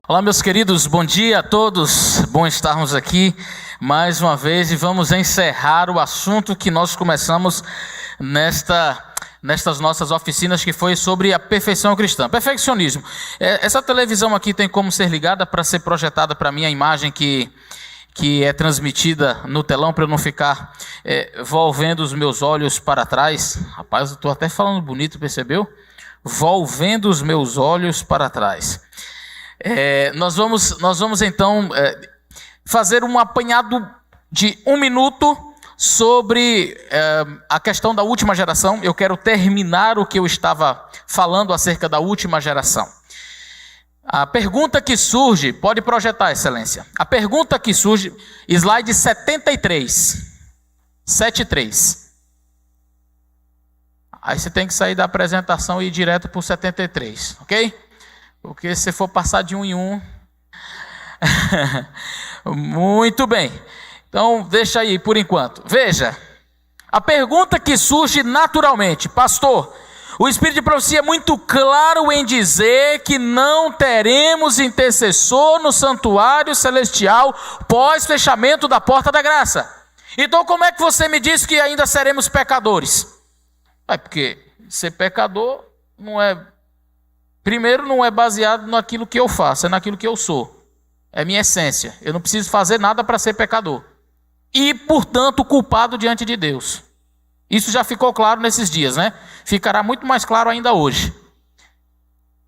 Olá, meus queridos, bom dia a todos, bom estarmos aqui mais uma vez e vamos encerrar o assunto que nós começamos nestas nossas oficinas, que foi sobre a perfeição cristã, perfeccionismo. Essa televisão aqui tem como ser ligada para ser projetada para mim a imagem que é transmitida no telão, para eu não ficar volvendo os meus olhos para trás. Rapaz, eu estou até falando bonito, percebeu? Volvendo os meus olhos para trás. Nós vamos então fazer um apanhado de 1 minuto sobre a questão da última geração. Eu quero terminar o que eu estava falando acerca da última geração. A pergunta que surge, pode projetar, excelência. A pergunta que surge, slide 73. Aí você tem que sair da apresentação e ir direto para o 73, ok? Porque se for passar de um em um... Muito bem. Então, deixa aí por enquanto. Veja, a pergunta que surge naturalmente: pastor, o Espírito de Profecia é muito claro em dizer que não teremos intercessor no santuário celestial pós-fechamento da porta da graça. Então, como é que você me diz que ainda seremos pecadores? Porque ser pecador não é... Primeiro, não é baseado naquilo que eu faço, é naquilo que eu sou. É minha essência. Eu não preciso fazer nada para ser pecador. E, portanto, culpado diante de Deus. Isso já ficou claro nesses dias, né? Ficará muito mais claro ainda hoje.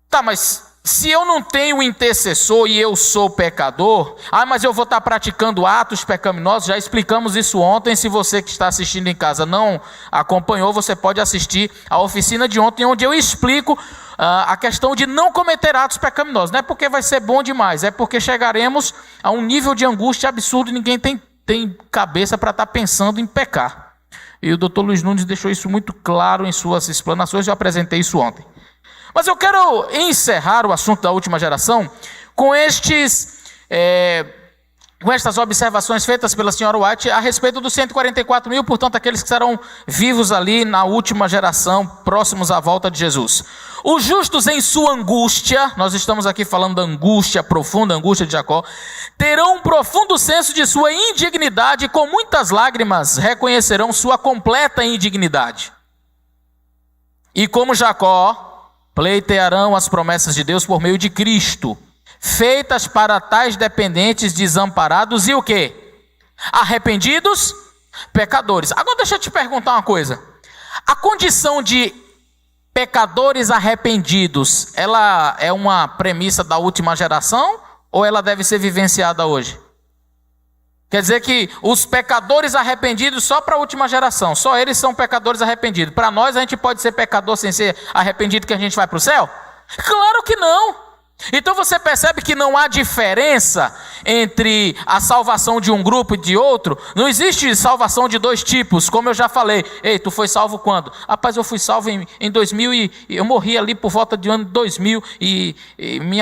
Tá, mas se eu não tenho intercessor e eu sou pecador, mas eu vou estar praticando atos pecaminosos. Já explicamos isso ontem. Se você que está assistindo em casa não acompanhou, você pode assistir a oficina de ontem, onde eu explico a questão de não cometer atos pecaminosos. Não é porque vai ser bom demais, é porque chegaremos a um nível de angústia absurdo e ninguém tem cabeça para estar pensando em pecar. E o Dr. Luiz Nunes deixou isso muito claro em suas explanações, eu apresentei isso ontem. Mas eu quero encerrar o assunto da última geração com estas observações feitas pela senhora White a respeito dos 144 mil, portanto, aqueles que serão vivos ali na última geração, próximos à volta de Jesus. Os justos em sua angústia, nós estamos aqui falando da angústia profunda, a angústia de Jacó, terão um profundo senso de sua indignidade e com muitas lágrimas reconhecerão sua completa indignidade. E como Jacó, pleitearão as promessas de Deus por meio de Cristo, feitas para tais dependentes desamparados e o quê? Arrependidos, pecadores. Agora deixa eu te perguntar uma coisa. A condição de pecadores arrependidos, ela é uma premissa da última geração ou ela deve ser vivenciada hoje? Quer dizer que os pecadores arrependidos só para a última geração, só eles são pecadores arrependidos. Para nós a gente pode ser pecador sem ser arrependido que a gente vai para o céu? Claro que não. Então você percebe que não há diferença entre a salvação de um grupo e de outro. Não existe salvação de dois tipos, como eu já falei. Ei, tu foi salvo quando? Rapaz, eu fui salvo em 2000 e eu morri ali por volta do ano 2000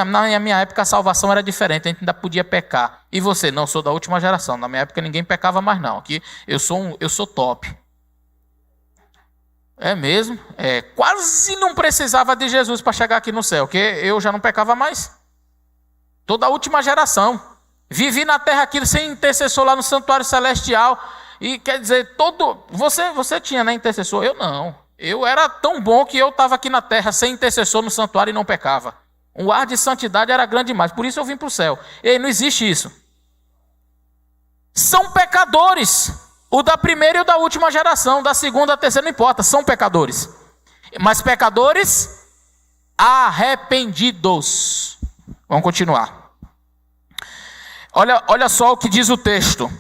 na minha época a salvação era diferente, a gente ainda podia pecar. E você? Não, eu sou da última geração, na minha época ninguém pecava mais não, aqui eu sou top. É mesmo? Quase não precisava de Jesus para chegar aqui no céu, porque eu já não pecava mais. Toda a última geração. Vivi na terra aqui sem intercessor lá no santuário celestial. E quer dizer, você tinha, né, intercessor? Eu não. Eu era tão bom que eu estava aqui na terra sem intercessor no santuário e não pecava. O ar de santidade era grande demais, por isso eu vim para o céu. E não existe isso. São pecadores. O da primeira e o da última geração, da segunda, da terceira, não importa, são pecadores. Mas pecadores arrependidos. Vamos continuar. Olha só o que diz o texto.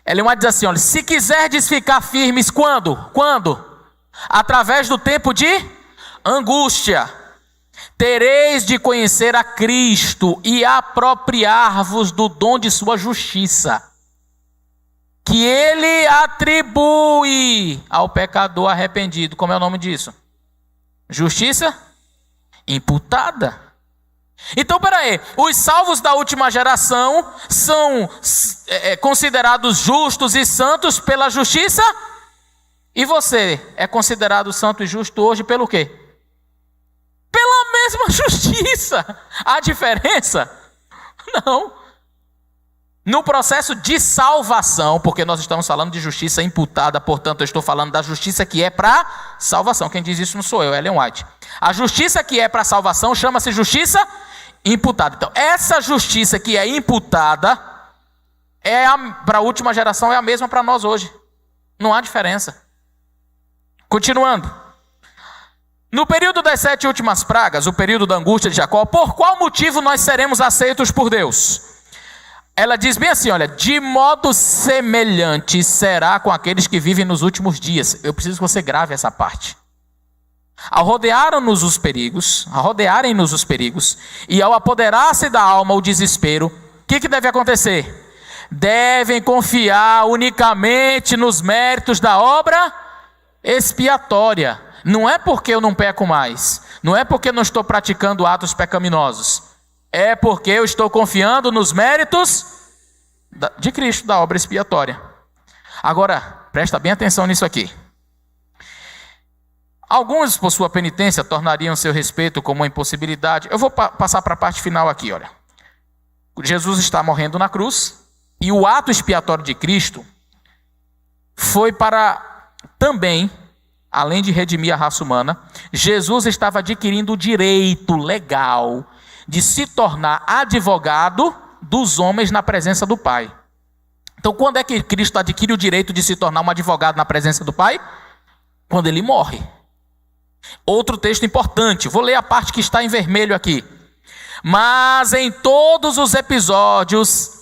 Ellen White diz assim, olha, se quiserdes ficar firmes, quando? Através do tempo de angústia. Tereis de conhecer a Cristo e apropriar-vos do dom de sua justiça, que ele atribui ao pecador arrependido. Como é o nome disso? Justiça imputada. Então, peraí, os salvos da última geração são considerados justos e santos pela justiça? E você é considerado santo e justo hoje pelo quê? Pela mesma justiça. Há diferença? Não. No processo de salvação, porque nós estamos falando de justiça imputada, portanto eu estou falando da justiça que é para salvação. Quem diz isso não sou eu, Ellen White. A justiça que é para salvação chama-se justiça imputada. Então, essa justiça que é imputada, para a última geração é a mesma para nós hoje. Não há diferença. Continuando. No período das 7 últimas pragas, o período da angústia de Jacó, por qual motivo nós seremos aceitos por Deus? Ela diz bem assim, olha, de modo semelhante será com aqueles que vivem nos últimos dias. Eu preciso que você grave essa parte. Ao rodearem-nos os perigos, e ao apoderar-se da alma o desespero, o que deve acontecer? Devem confiar unicamente nos méritos da obra expiatória. Não é porque eu não peco mais, não é porque eu não estou praticando atos pecaminosos, é porque eu estou confiando nos méritos de Cristo, da obra expiatória. Agora, presta bem atenção nisso aqui. Alguns, por sua penitência, tornariam seu respeito como uma impossibilidade. Eu vou passar para a parte final aqui, olha. Jesus está morrendo na cruz, e o ato expiatório de Cristo foi para também, além de redimir a raça humana, Jesus estava adquirindo o direito legal de se tornar advogado dos homens na presença do Pai. Então, quando é que Cristo adquire o direito de se tornar um advogado na presença do Pai? Quando ele morre. Outro texto importante, vou ler a parte que está em vermelho aqui. Mas em todos os episódios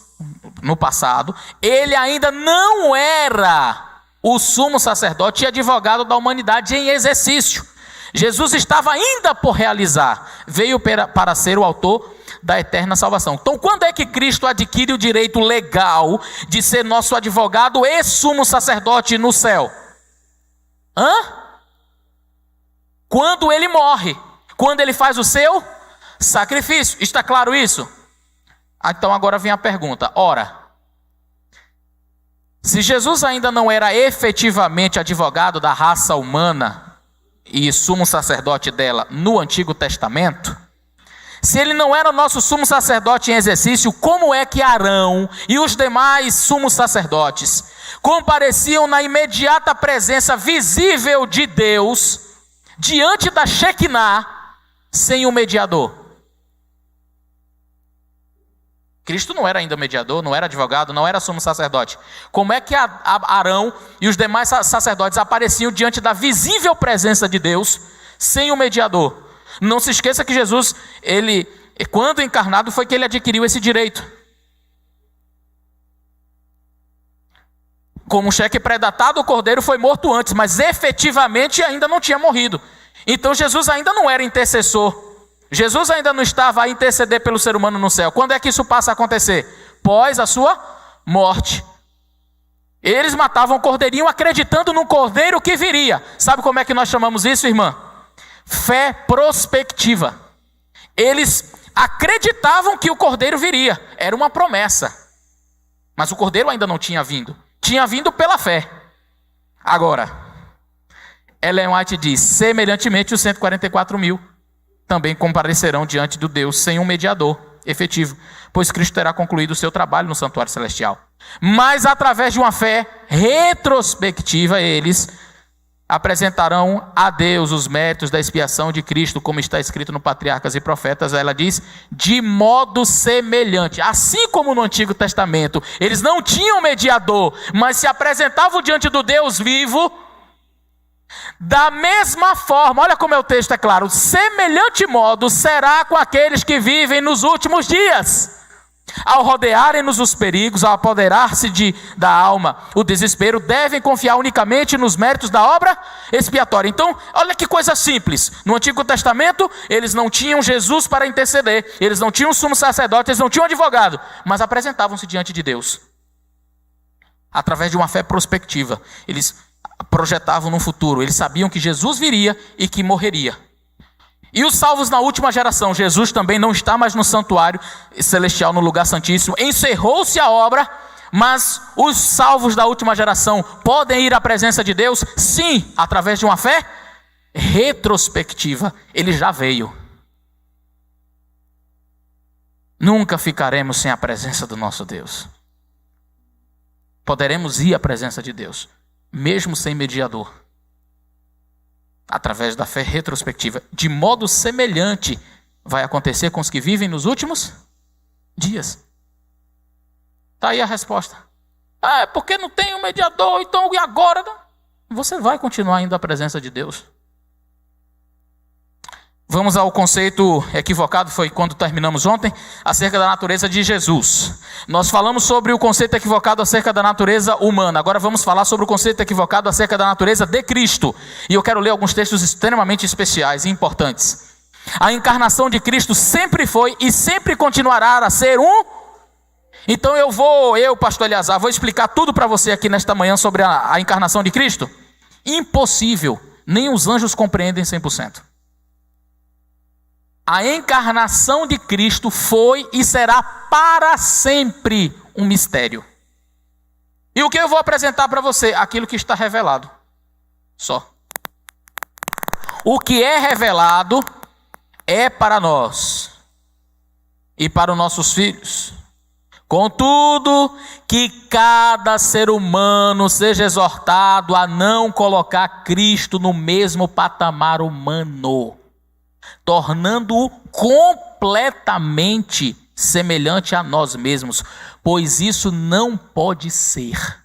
no passado, ele ainda não era o sumo sacerdote e advogado da humanidade em exercício. Jesus estava ainda por realizar, veio para ser o autor da eterna salvação. Então, quando é que Cristo adquire o direito legal de ser nosso advogado e sumo sacerdote no céu? Quando ele morre, quando ele faz o seu sacrifício. Está claro isso? Então agora vem a pergunta. Ora, se Jesus ainda não era efetivamente advogado da raça humana e sumo sacerdote dela no Antigo Testamento, se ele não era o nosso sumo sacerdote em exercício, como é que Arão e os demais sumos sacerdotes compareciam na imediata presença visível de Deus diante da Shekinah sem o mediador? Cristo não era ainda mediador, não era advogado, não era sumo sacerdote. Como é que Arão e os demais sacerdotes apareciam diante da visível presença de Deus sem o mediador? Não se esqueça que Jesus, quando encarnado, foi que ele adquiriu esse direito. Como um cheque pré-datado, o cordeiro foi morto antes, mas efetivamente ainda não tinha morrido. Então Jesus ainda não era intercessor. Jesus ainda não estava a interceder pelo ser humano no céu. Quando é que isso passa a acontecer? Pós a sua morte. Eles matavam o cordeirinho acreditando no cordeiro que viria. Sabe como é que nós chamamos isso, irmã? Fé prospectiva. Eles acreditavam que o cordeiro viria. Era uma promessa. Mas o cordeiro ainda não tinha vindo. Tinha vindo pela fé. Agora, Ellen White diz, semelhantemente os 144 mil também comparecerão diante do Deus sem um mediador efetivo, pois Cristo terá concluído o seu trabalho no santuário celestial. Mas através de uma fé retrospectiva, eles apresentarão a Deus os méritos da expiação de Cristo, como está escrito no Patriarcas e Profetas. Ela diz, de modo semelhante. Assim como no Antigo Testamento, eles não tinham mediador, mas se apresentavam diante do Deus vivo. Da mesma forma, olha como o texto é claro, semelhante modo será com aqueles que vivem nos últimos dias. Ao rodearem-nos os perigos, ao apoderar-se da alma o desespero, devem confiar unicamente nos méritos da obra expiatória. Então, olha que coisa simples. No Antigo Testamento, eles não tinham Jesus para interceder, eles não tinham sumo sacerdote, eles não tinham advogado, mas apresentavam-se diante de Deus. Através de uma fé prospectiva, eles projetavam no futuro, eles sabiam que Jesus viria e que morreria. E os salvos na última geração, Jesus também não está mais no santuário celestial, no lugar santíssimo, encerrou-se a obra, mas os salvos da última geração podem ir à presença de Deus? Sim, através de uma fé retrospectiva. Ele já veio. Nunca ficaremos sem a presença do nosso Deus. Poderemos ir à presença de Deus, mesmo sem mediador, através da fé retrospectiva. De modo semelhante vai acontecer com os que vivem nos últimos dias. Está aí a resposta. É porque não tem um mediador, então e agora? Você vai continuar indo à presença de Deus. Vamos ao conceito equivocado, foi quando terminamos ontem, acerca da natureza de Jesus. Nós falamos sobre o conceito equivocado acerca da natureza humana. Agora vamos falar sobre o conceito equivocado acerca da natureza de Cristo. E eu quero ler alguns textos extremamente especiais e importantes. A encarnação de Cristo sempre foi e sempre continuará a ser um... Então pastor Eleazar, vou explicar tudo para você aqui nesta manhã sobre a encarnação de Cristo. Impossível, nem os anjos compreendem 100%. A encarnação de Cristo foi e será para sempre um mistério. E o que eu vou apresentar para você? Aquilo que está revelado. Só. O que é revelado é para nós e para os nossos filhos. Contudo, que cada ser humano seja exortado a não colocar Cristo no mesmo patamar humano, tornando-o completamente semelhante a nós mesmos, pois isso não pode ser.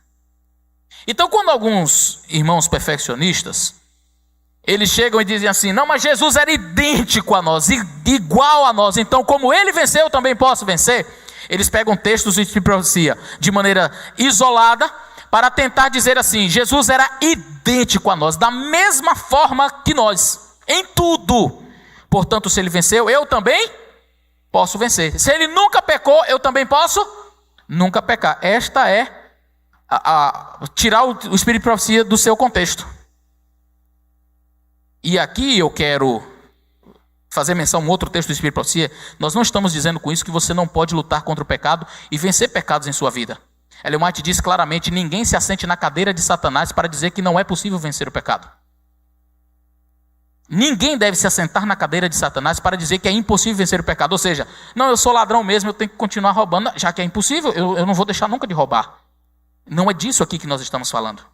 Então, quando alguns irmãos perfeccionistas, eles chegam e dizem assim, não, mas Jesus era idêntico a nós, igual a nós, então como ele venceu, eu também posso vencer. Eles pegam textos de profecia de maneira isolada, para tentar dizer assim, Jesus era idêntico a nós, da mesma forma que nós, em tudo. Portanto, se ele venceu, eu também posso vencer. Se ele nunca pecou, eu também posso nunca pecar. Esta é tirar o espírito de profecia do seu contexto. E aqui eu quero fazer menção a um outro texto do espírito de profecia. Nós não estamos dizendo com isso que você não pode lutar contra o pecado e vencer pecados em sua vida. Ellen White diz claramente, ninguém se assente na cadeira de Satanás para dizer que não é possível vencer o pecado. Ninguém deve se assentar na cadeira de Satanás para dizer que é impossível vencer o pecado. Ou seja, não, eu sou ladrão mesmo, eu tenho que continuar roubando, já que é impossível, eu não vou deixar nunca de roubar. Não é disso aqui que nós estamos falando.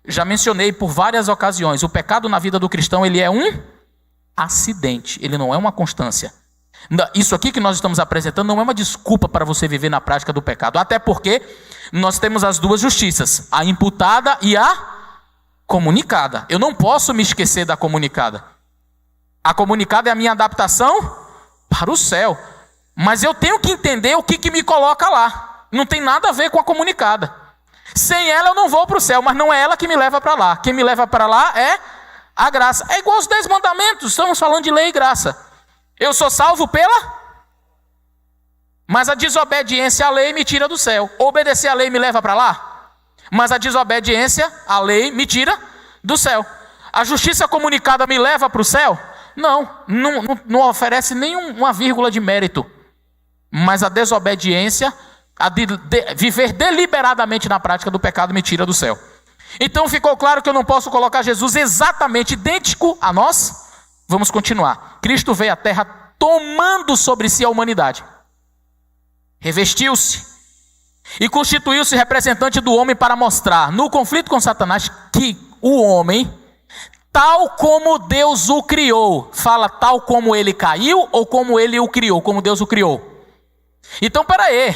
Já mencionei por várias ocasiões, o pecado na vida do cristão, ele é um acidente, ele não é uma constância. Isso aqui que nós estamos apresentando não é uma desculpa para você viver na prática do pecado, até porque nós temos as duas justiças, a imputada e a comunicada. Eu não posso me esquecer da comunicada. A comunicada é a minha adaptação para o céu, mas eu tenho que entender o que me coloca lá. Não tem nada a ver com a comunicada. Sem ela eu não vou para o céu, mas não é ela que me leva para lá. Quem me leva para lá é a graça. É igual aos 10 mandamentos, estamos falando de lei e graça. Eu sou salvo mas a desobediência à lei me tira do céu. Obedecer à lei me leva para lá, mas a desobediência à lei me tira do céu. A justiça comunicada me leva para o céu? Não oferece nenhuma vírgula de mérito. Mas a desobediência, viver deliberadamente na prática do pecado me tira do céu. Então ficou claro que eu não posso colocar Jesus exatamente idêntico a nós? Vamos continuar. Cristo veio à terra tomando sobre si a humanidade. Revestiu-se e constituiu-se representante do homem para mostrar, no conflito com Satanás, que o homem, tal como Deus o criou, fala tal como ele caiu ou como ele o criou, como Deus o criou? Então, peraí,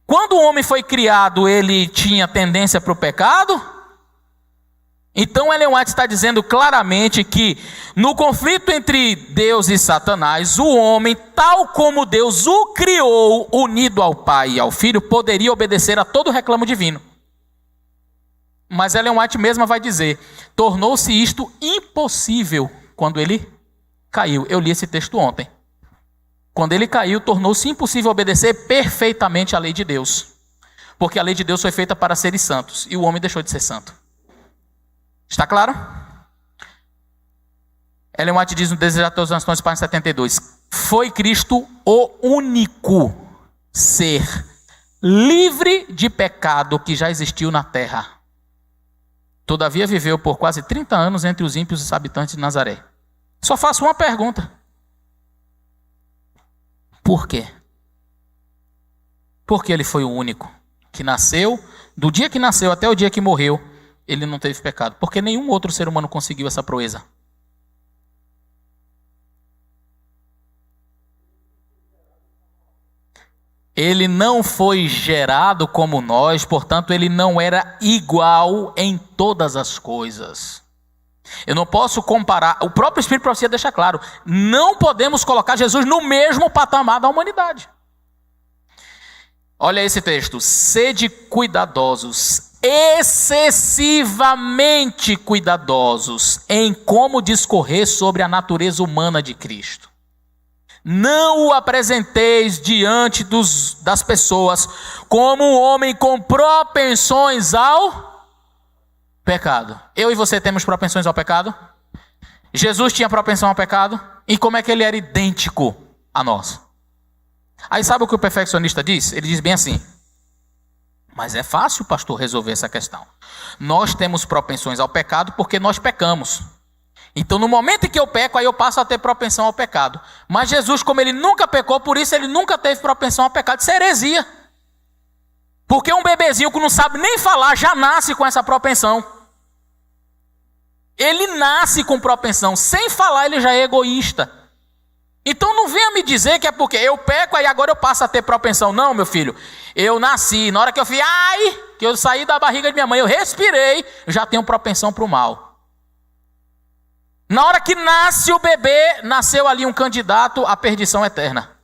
quando o homem foi criado, ele tinha tendência para o pecado? Então Ellen White está dizendo claramente que no conflito entre Deus e Satanás, o homem, tal como Deus o criou, unido ao Pai e ao Filho, poderia obedecer a todo reclamo divino. Mas Ellen White mesma vai dizer, tornou-se isto impossível quando ele caiu. Eu li esse texto ontem. Quando ele caiu, tornou-se impossível obedecer perfeitamente à lei de Deus. Porque a lei de Deus foi feita para seres santos, e o homem deixou de ser santo. Está claro? Ellen White diz no Desejar Todas as Nações, página 72. Foi Cristo o único ser livre de pecado que já existiu na terra. Todavia viveu por quase 30 anos entre os ímpios e os habitantes de Nazaré. Só faço uma pergunta. Por quê? Porque ele foi o único que nasceu, do dia que nasceu até o dia que morreu, ele não teve pecado. Porque nenhum outro ser humano conseguiu essa proeza. Ele não foi gerado como nós, portanto, ele não era igual em todas as coisas. Eu não posso comparar, o próprio Espírito de Profecia deixa claro, não podemos colocar Jesus no mesmo patamar da humanidade. Olha esse texto: sede cuidadosos, excessivamente cuidadosos em como discorrer sobre a natureza humana de Cristo. Não o apresenteis diante das pessoas como um homem com propensões ao pecado. Eu e você temos propensões ao pecado? Jesus tinha propensão ao pecado? E como é que ele era idêntico a nós? Aí sabe o que o perfeccionista diz? Ele diz bem assim: mas é fácil, pastor, resolver essa questão. Nós temos propensões ao pecado porque nós pecamos. Então, no momento em que eu peco, aí eu passo a ter propensão ao pecado. Mas Jesus, como ele nunca pecou, por isso ele nunca teve propensão ao pecado. Isso é heresia. Porque um bebezinho que não sabe nem falar já nasce com essa propensão. Ele nasce com propensão. Sem falar, ele já é egoísta. Então não venha me dizer que é porque eu peco, aí agora eu passo a ter propensão. Não, meu filho. Eu nasci, na hora que eu fui, que eu saí da barriga de minha mãe, eu respirei, eu já tenho propensão para o mal. Na hora que nasce o bebê, nasceu ali um candidato à perdição eterna.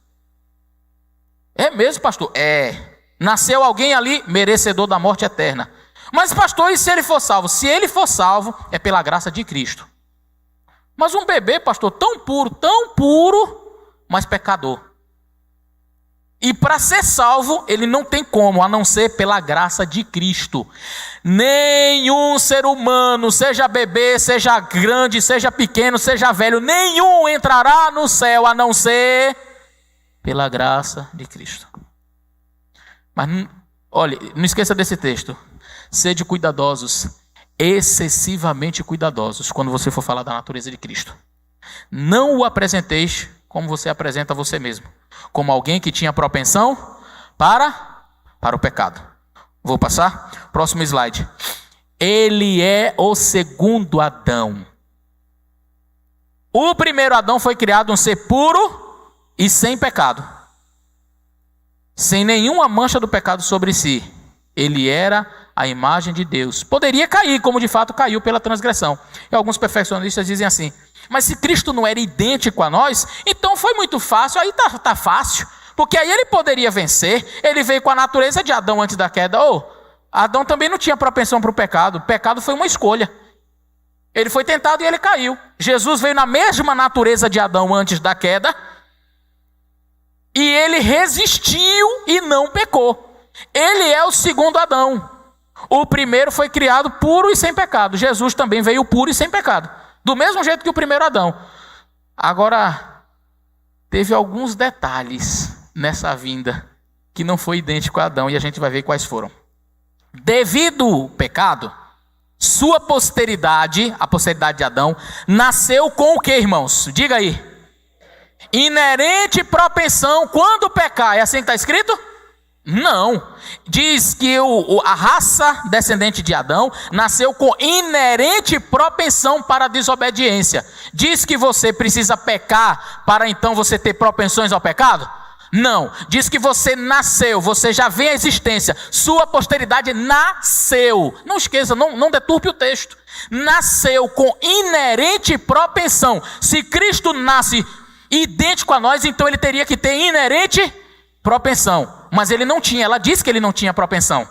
É mesmo, pastor? É. Nasceu alguém ali merecedor da morte eterna. Mas, pastor, e se ele for salvo? Se ele for salvo, é pela graça de Cristo. Mas um bebê, pastor, tão puro, mas pecador. E para ser salvo, ele não tem como, a não ser pela graça de Cristo. Nenhum ser humano, seja bebê, seja grande, seja pequeno, seja velho, nenhum entrará no céu, a não ser pela graça de Cristo. Mas, olha, não esqueça desse texto. Sede cuidadosos, excessivamente cuidadosos, quando você for falar da natureza de Cristo. Não o apresenteis como você apresenta você mesmo, como alguém que tinha propensão para o pecado. Vou passar? Próximo slide. Ele é o segundo Adão. O primeiro Adão foi criado um ser puro e sem pecado, sem nenhuma mancha do pecado sobre si. Ele era a imagem de Deus. Poderia cair, como de fato caiu pela transgressão. E alguns perfeccionistas dizem assim: mas se Cristo não era idêntico a nós, então foi muito fácil, aí tá fácil. Porque aí ele poderia vencer. Ele veio com a natureza de Adão antes da queda. Adão também não tinha propensão para o pecado. O pecado foi uma escolha. Ele foi tentado e ele caiu. Jesus veio na mesma natureza de Adão antes da queda. E ele resistiu e não pecou. Ele é o segundo Adão. O primeiro foi criado puro e sem pecado. Jesus também veio puro e sem pecado. Do mesmo jeito que o primeiro Adão. Agora, teve alguns detalhes nessa vinda que não foi idêntico a Adão, e a gente vai ver quais foram. Devido ao pecado, sua posteridade, a posteridade de Adão, nasceu com o que, irmãos? Diga aí. Inerente propensão quando pecar. É assim que está escrito? Não. Diz que a raça descendente de Adão nasceu com inerente propensão para a desobediência. Diz que você precisa pecar para então você ter propensões ao pecado? Não. Diz que você nasceu, você já vem à existência. Sua posteridade nasceu. Não esqueça, não deturpe o texto. Nasceu com inerente propensão. Se Cristo nasce idêntico a nós, então ele teria que ter inerente propensão. Mas ele não tinha, ela disse que ele não tinha propensão.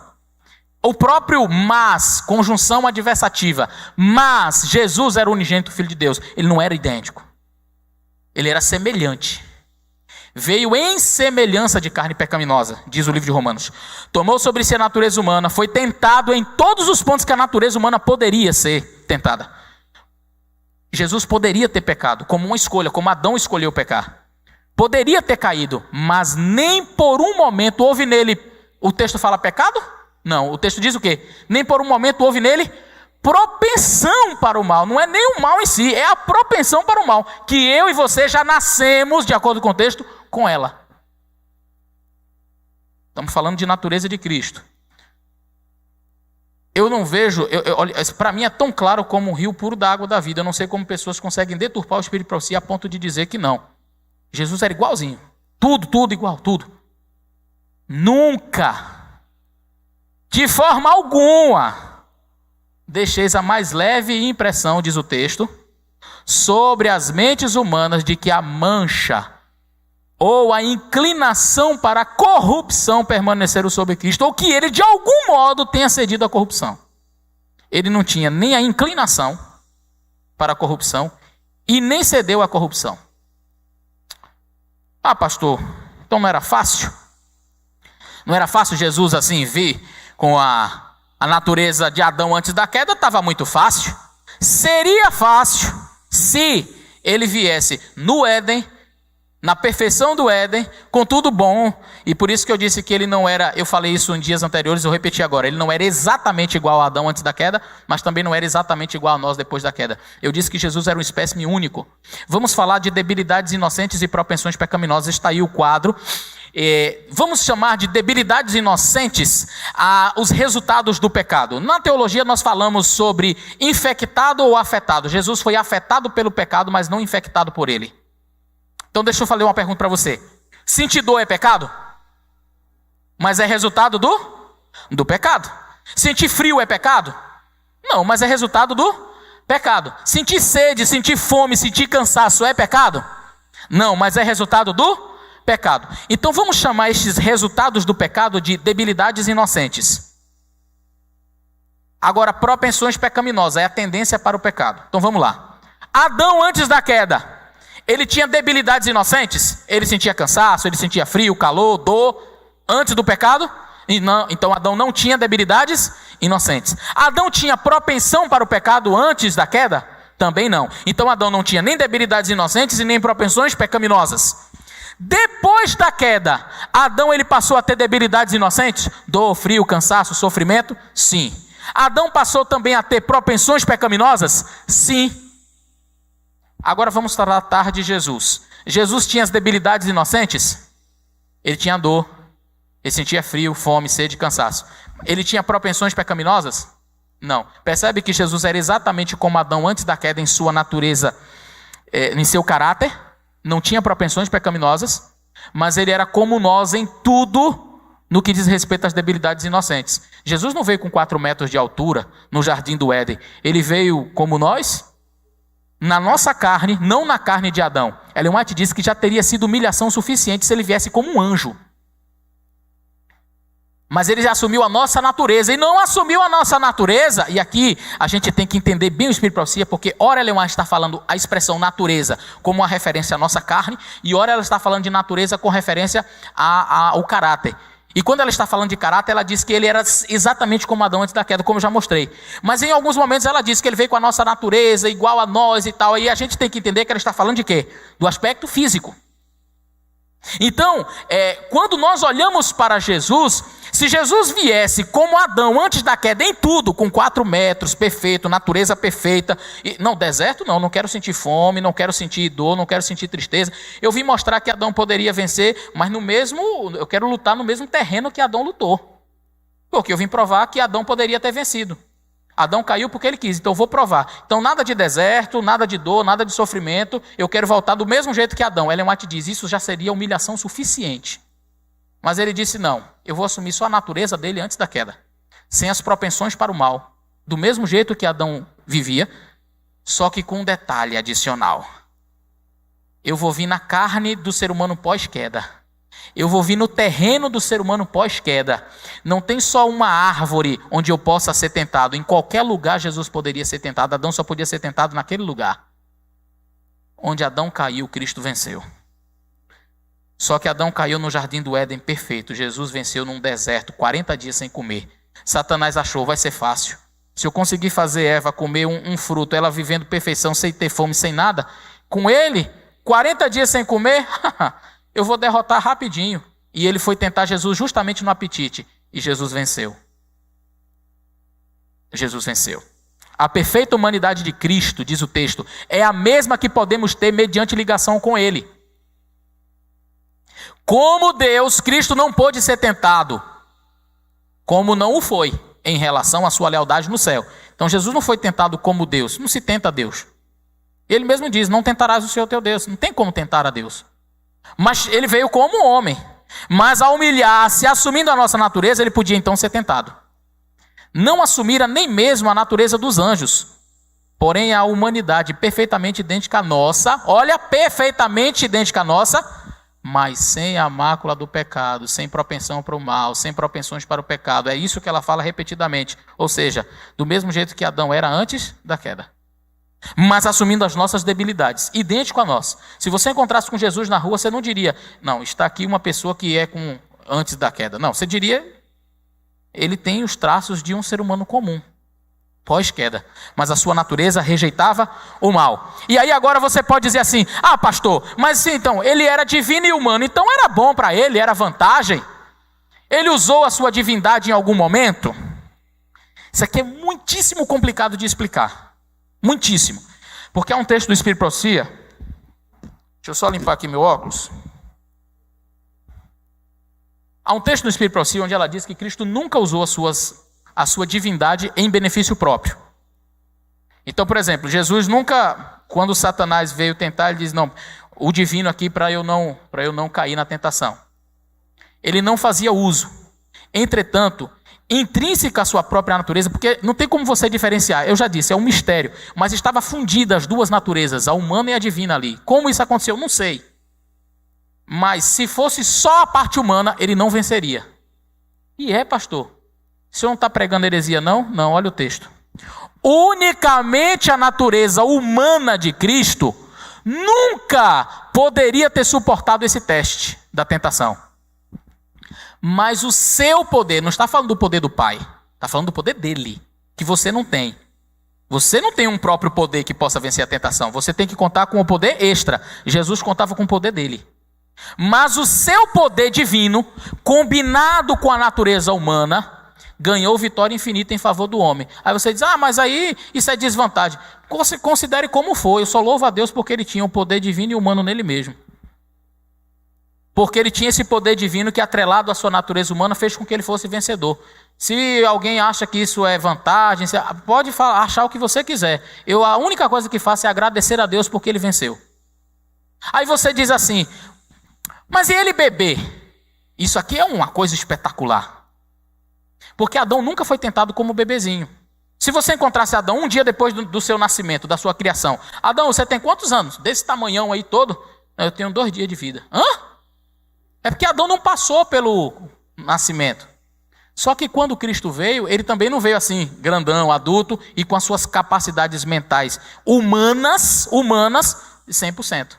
O próprio mas, conjunção adversativa, mas Jesus era o unigênito Filho de Deus. Ele não era idêntico. Ele era semelhante. Veio em semelhança de carne pecaminosa, diz o livro de Romanos. Tomou sobre si a natureza humana, foi tentado em todos os pontos que a natureza humana poderia ser tentada. Jesus poderia ter pecado, como uma escolha, como Adão escolheu pecar. Poderia ter caído, mas nem por um momento houve nele, o texto fala pecado? Não, o texto diz o quê? Nem por um momento houve nele propensão para o mal. Não é nem o mal em si, é a propensão para o mal, que eu e você já nascemos, de acordo com o texto, com ela. Estamos falando de natureza de Cristo. Eu não vejo, para mim é tão claro como um rio puro da água da vida. Eu não sei como pessoas conseguem deturpar o Espírito de profecia a ponto de dizer que não. Jesus era igualzinho. Tudo igual, tudo. Nunca, de forma alguma, deixeis a mais leve impressão, diz o texto, sobre as mentes humanas de que a mancha ou a inclinação para a corrupção permaneceram sobre Cristo, ou que ele de algum modo tenha cedido à corrupção. Ele não tinha nem a inclinação para a corrupção e nem cedeu à corrupção. Ah, pastor, então não era fácil? Não era fácil Jesus assim vir com a natureza de Adão antes da queda? Estava muito fácil. Seria fácil se ele viesse no Éden, na perfeição do Éden, com tudo bom. E por isso que eu disse que ele não era, eu falei isso em dias anteriores, eu repeti agora, ele não era exatamente igual a Adão antes da queda, mas também não era exatamente igual a nós depois da queda. Eu disse que Jesus era um espécime único. Vamos falar de debilidades inocentes e propensões pecaminosas. Está aí o quadro. Vamos chamar de debilidades inocentes os resultados do pecado. Na teologia nós falamos sobre infectado ou afetado. Jesus foi afetado pelo pecado, mas não infectado por ele. Então deixa eu fazer uma pergunta para você. Sentir dor é pecado? Mas é resultado do pecado. Sentir frio é pecado? Não, mas é resultado do pecado. Sentir sede, sentir fome, sentir cansaço é pecado? Não, mas é resultado do pecado. Então vamos chamar estes resultados do pecado de debilidades inocentes. Agora, propensões pecaminosas é a tendência para o pecado. Então vamos lá. Adão antes da queda, ele tinha debilidades inocentes? Ele sentia cansaço, ele sentia frio, calor, dor, antes do pecado? Então Adão não tinha debilidades inocentes. Adão tinha propensão para o pecado antes da queda? Também não. Então Adão não tinha nem debilidades inocentes e nem propensões pecaminosas. Depois da queda, Adão ele passou a ter debilidades inocentes? Dor, frio, cansaço, sofrimento? Sim. Adão passou também a ter propensões pecaminosas? Sim. Agora vamos tratar de Jesus. Jesus tinha as debilidades inocentes? Ele tinha dor, ele sentia frio, fome, sede, cansaço. Ele tinha propensões pecaminosas? Não. Percebe que Jesus era exatamente como Adão antes da queda em sua natureza, em seu caráter? Não tinha propensões pecaminosas, mas ele era como nós em tudo no que diz respeito às debilidades inocentes. Jesus não veio com 4 metros de altura no jardim do Éden. Ele veio como nós, na nossa carne, não na carne de Adão. Ellen White disse que já teria sido humilhação suficiente se ele viesse como um anjo. Mas ele já assumiu a nossa natureza, e não assumiu a nossa natureza, e aqui a gente tem que entender bem o Espírito de profecia, porque ora Ellen White está falando a expressão natureza como uma referência à nossa carne, e ora ela está falando de natureza com referência ao caráter. E quando ela está falando de caráter, ela diz que ele era exatamente como Adão antes da queda, como eu já mostrei. Mas em alguns momentos ela diz que ele veio com a nossa natureza, igual a nós e tal, e a gente tem que entender que ela está falando de quê? Do aspecto físico. Então, quando nós olhamos para Jesus, se Jesus viesse como Adão antes da queda em tudo, com 4 metros, perfeito, natureza perfeita, não, deserto não quero sentir fome, não quero sentir dor, não quero sentir tristeza. Eu vim mostrar que Adão poderia vencer, mas eu quero lutar no mesmo terreno que Adão lutou. Porque eu vim provar que Adão poderia ter vencido. Adão caiu porque ele quis, então eu vou provar. Então nada de deserto, nada de dor, nada de sofrimento, eu quero voltar do mesmo jeito que Adão. Ellen White diz, isso já seria humilhação suficiente. Mas ele disse não, eu vou assumir só a natureza dele antes da queda, sem as propensões para o mal, do mesmo jeito que Adão vivia, só que com um detalhe adicional. Eu vou vir na carne do ser humano pós-queda. Eu vou vir no terreno do ser humano pós-queda. Não tem só uma árvore onde eu possa ser tentado. Em qualquer lugar Jesus poderia ser tentado. Adão só podia ser tentado naquele lugar. Onde Adão caiu, Cristo venceu. Só que Adão caiu no jardim do Éden perfeito. Jesus venceu num deserto, 40 dias sem comer. Satanás achou, vai ser fácil. Se eu conseguir fazer Eva comer um fruto, ela vivendo perfeição, sem ter fome, sem nada, com ele, 40 dias sem comer, eu vou derrotar rapidinho. E ele foi tentar Jesus justamente no apetite. E Jesus venceu. Jesus venceu. A perfeita humanidade de Cristo, diz o texto, é a mesma que podemos ter mediante ligação com ele. Como Deus, Cristo não pôde ser tentado, como não o foi em relação à sua lealdade no céu. Então Jesus não foi tentado como Deus, não se tenta a Deus. Ele mesmo diz, não tentarás o Senhor teu Deus, não tem como tentar a Deus. Mas ele veio como homem, mas ao humilhar-se, assumindo a nossa natureza, ele podia então ser tentado. Não assumira nem mesmo a natureza dos anjos, porém a humanidade perfeitamente idêntica à nossa, olha, perfeitamente idêntica à nossa, mas sem a mácula do pecado, sem propensão para o mal, sem propensões para o pecado. É isso que ela fala repetidamente. Ou seja, do mesmo jeito que Adão era antes da queda, mas assumindo as nossas debilidades, idêntico a nós. Se você encontrasse com Jesus na rua, você não diria, não, está aqui uma pessoa que é com antes da queda. Não, você diria, ele tem os traços de um ser humano comum, pós-queda, mas a sua natureza rejeitava o mal. E aí agora você pode dizer assim, ah pastor, mas então, ele era divino e humano, então era bom para ele, era vantagem? Ele usou a sua divindade em algum momento? Isso aqui é muitíssimo complicado de explicar, muitíssimo, porque há um texto do Espírito Profecia, deixa eu só limpar aqui meu óculos. Há um texto do Espírito Profecia onde ela diz que Cristo nunca usou a sua divindade em benefício próprio. Então, por exemplo, Jesus nunca, quando Satanás veio tentar, ele diz, não, o divino aqui para eu não cair na tentação. Ele não fazia uso. Entretanto, intrínseca à sua própria natureza, porque não tem como você diferenciar, eu já disse, é um mistério, mas estava fundida as duas naturezas, a humana e a divina ali. Como isso aconteceu? Não sei. Mas se fosse só a parte humana, ele não venceria. E pastor, o senhor não está pregando heresia não? Não, olha o texto. Unicamente a natureza humana de Cristo nunca poderia ter suportado esse teste da tentação. Mas o seu poder, não está falando do poder do Pai, está falando do poder dele, que você não tem. Você não tem um próprio poder que possa vencer a tentação, você tem que contar com o poder extra. Jesus contava com o poder dele. Mas o seu poder divino, combinado com a natureza humana, ganhou vitória infinita em favor do homem. Aí você diz, mas aí isso é desvantagem. Considere como foi, eu só louvo a Deus porque ele tinha o poder divino e humano nele mesmo. Porque ele tinha esse poder divino que, atrelado à sua natureza humana, fez com que ele fosse vencedor. Se alguém acha que isso é vantagem, pode achar o que você quiser. A única coisa que faço é agradecer a Deus porque ele venceu. Aí você diz assim, mas e ele beber? Isso aqui é uma coisa espetacular. Porque Adão nunca foi tentado como bebezinho. Se você encontrasse Adão um dia depois do seu nascimento, da sua criação. Adão, você tem quantos anos? Desse tamanhão aí todo? Eu tenho 2 dias de vida. Hã? É porque Adão não passou pelo nascimento. Só que quando Cristo veio, ele também não veio assim, grandão, adulto, e com as suas capacidades mentais humanas, 100%.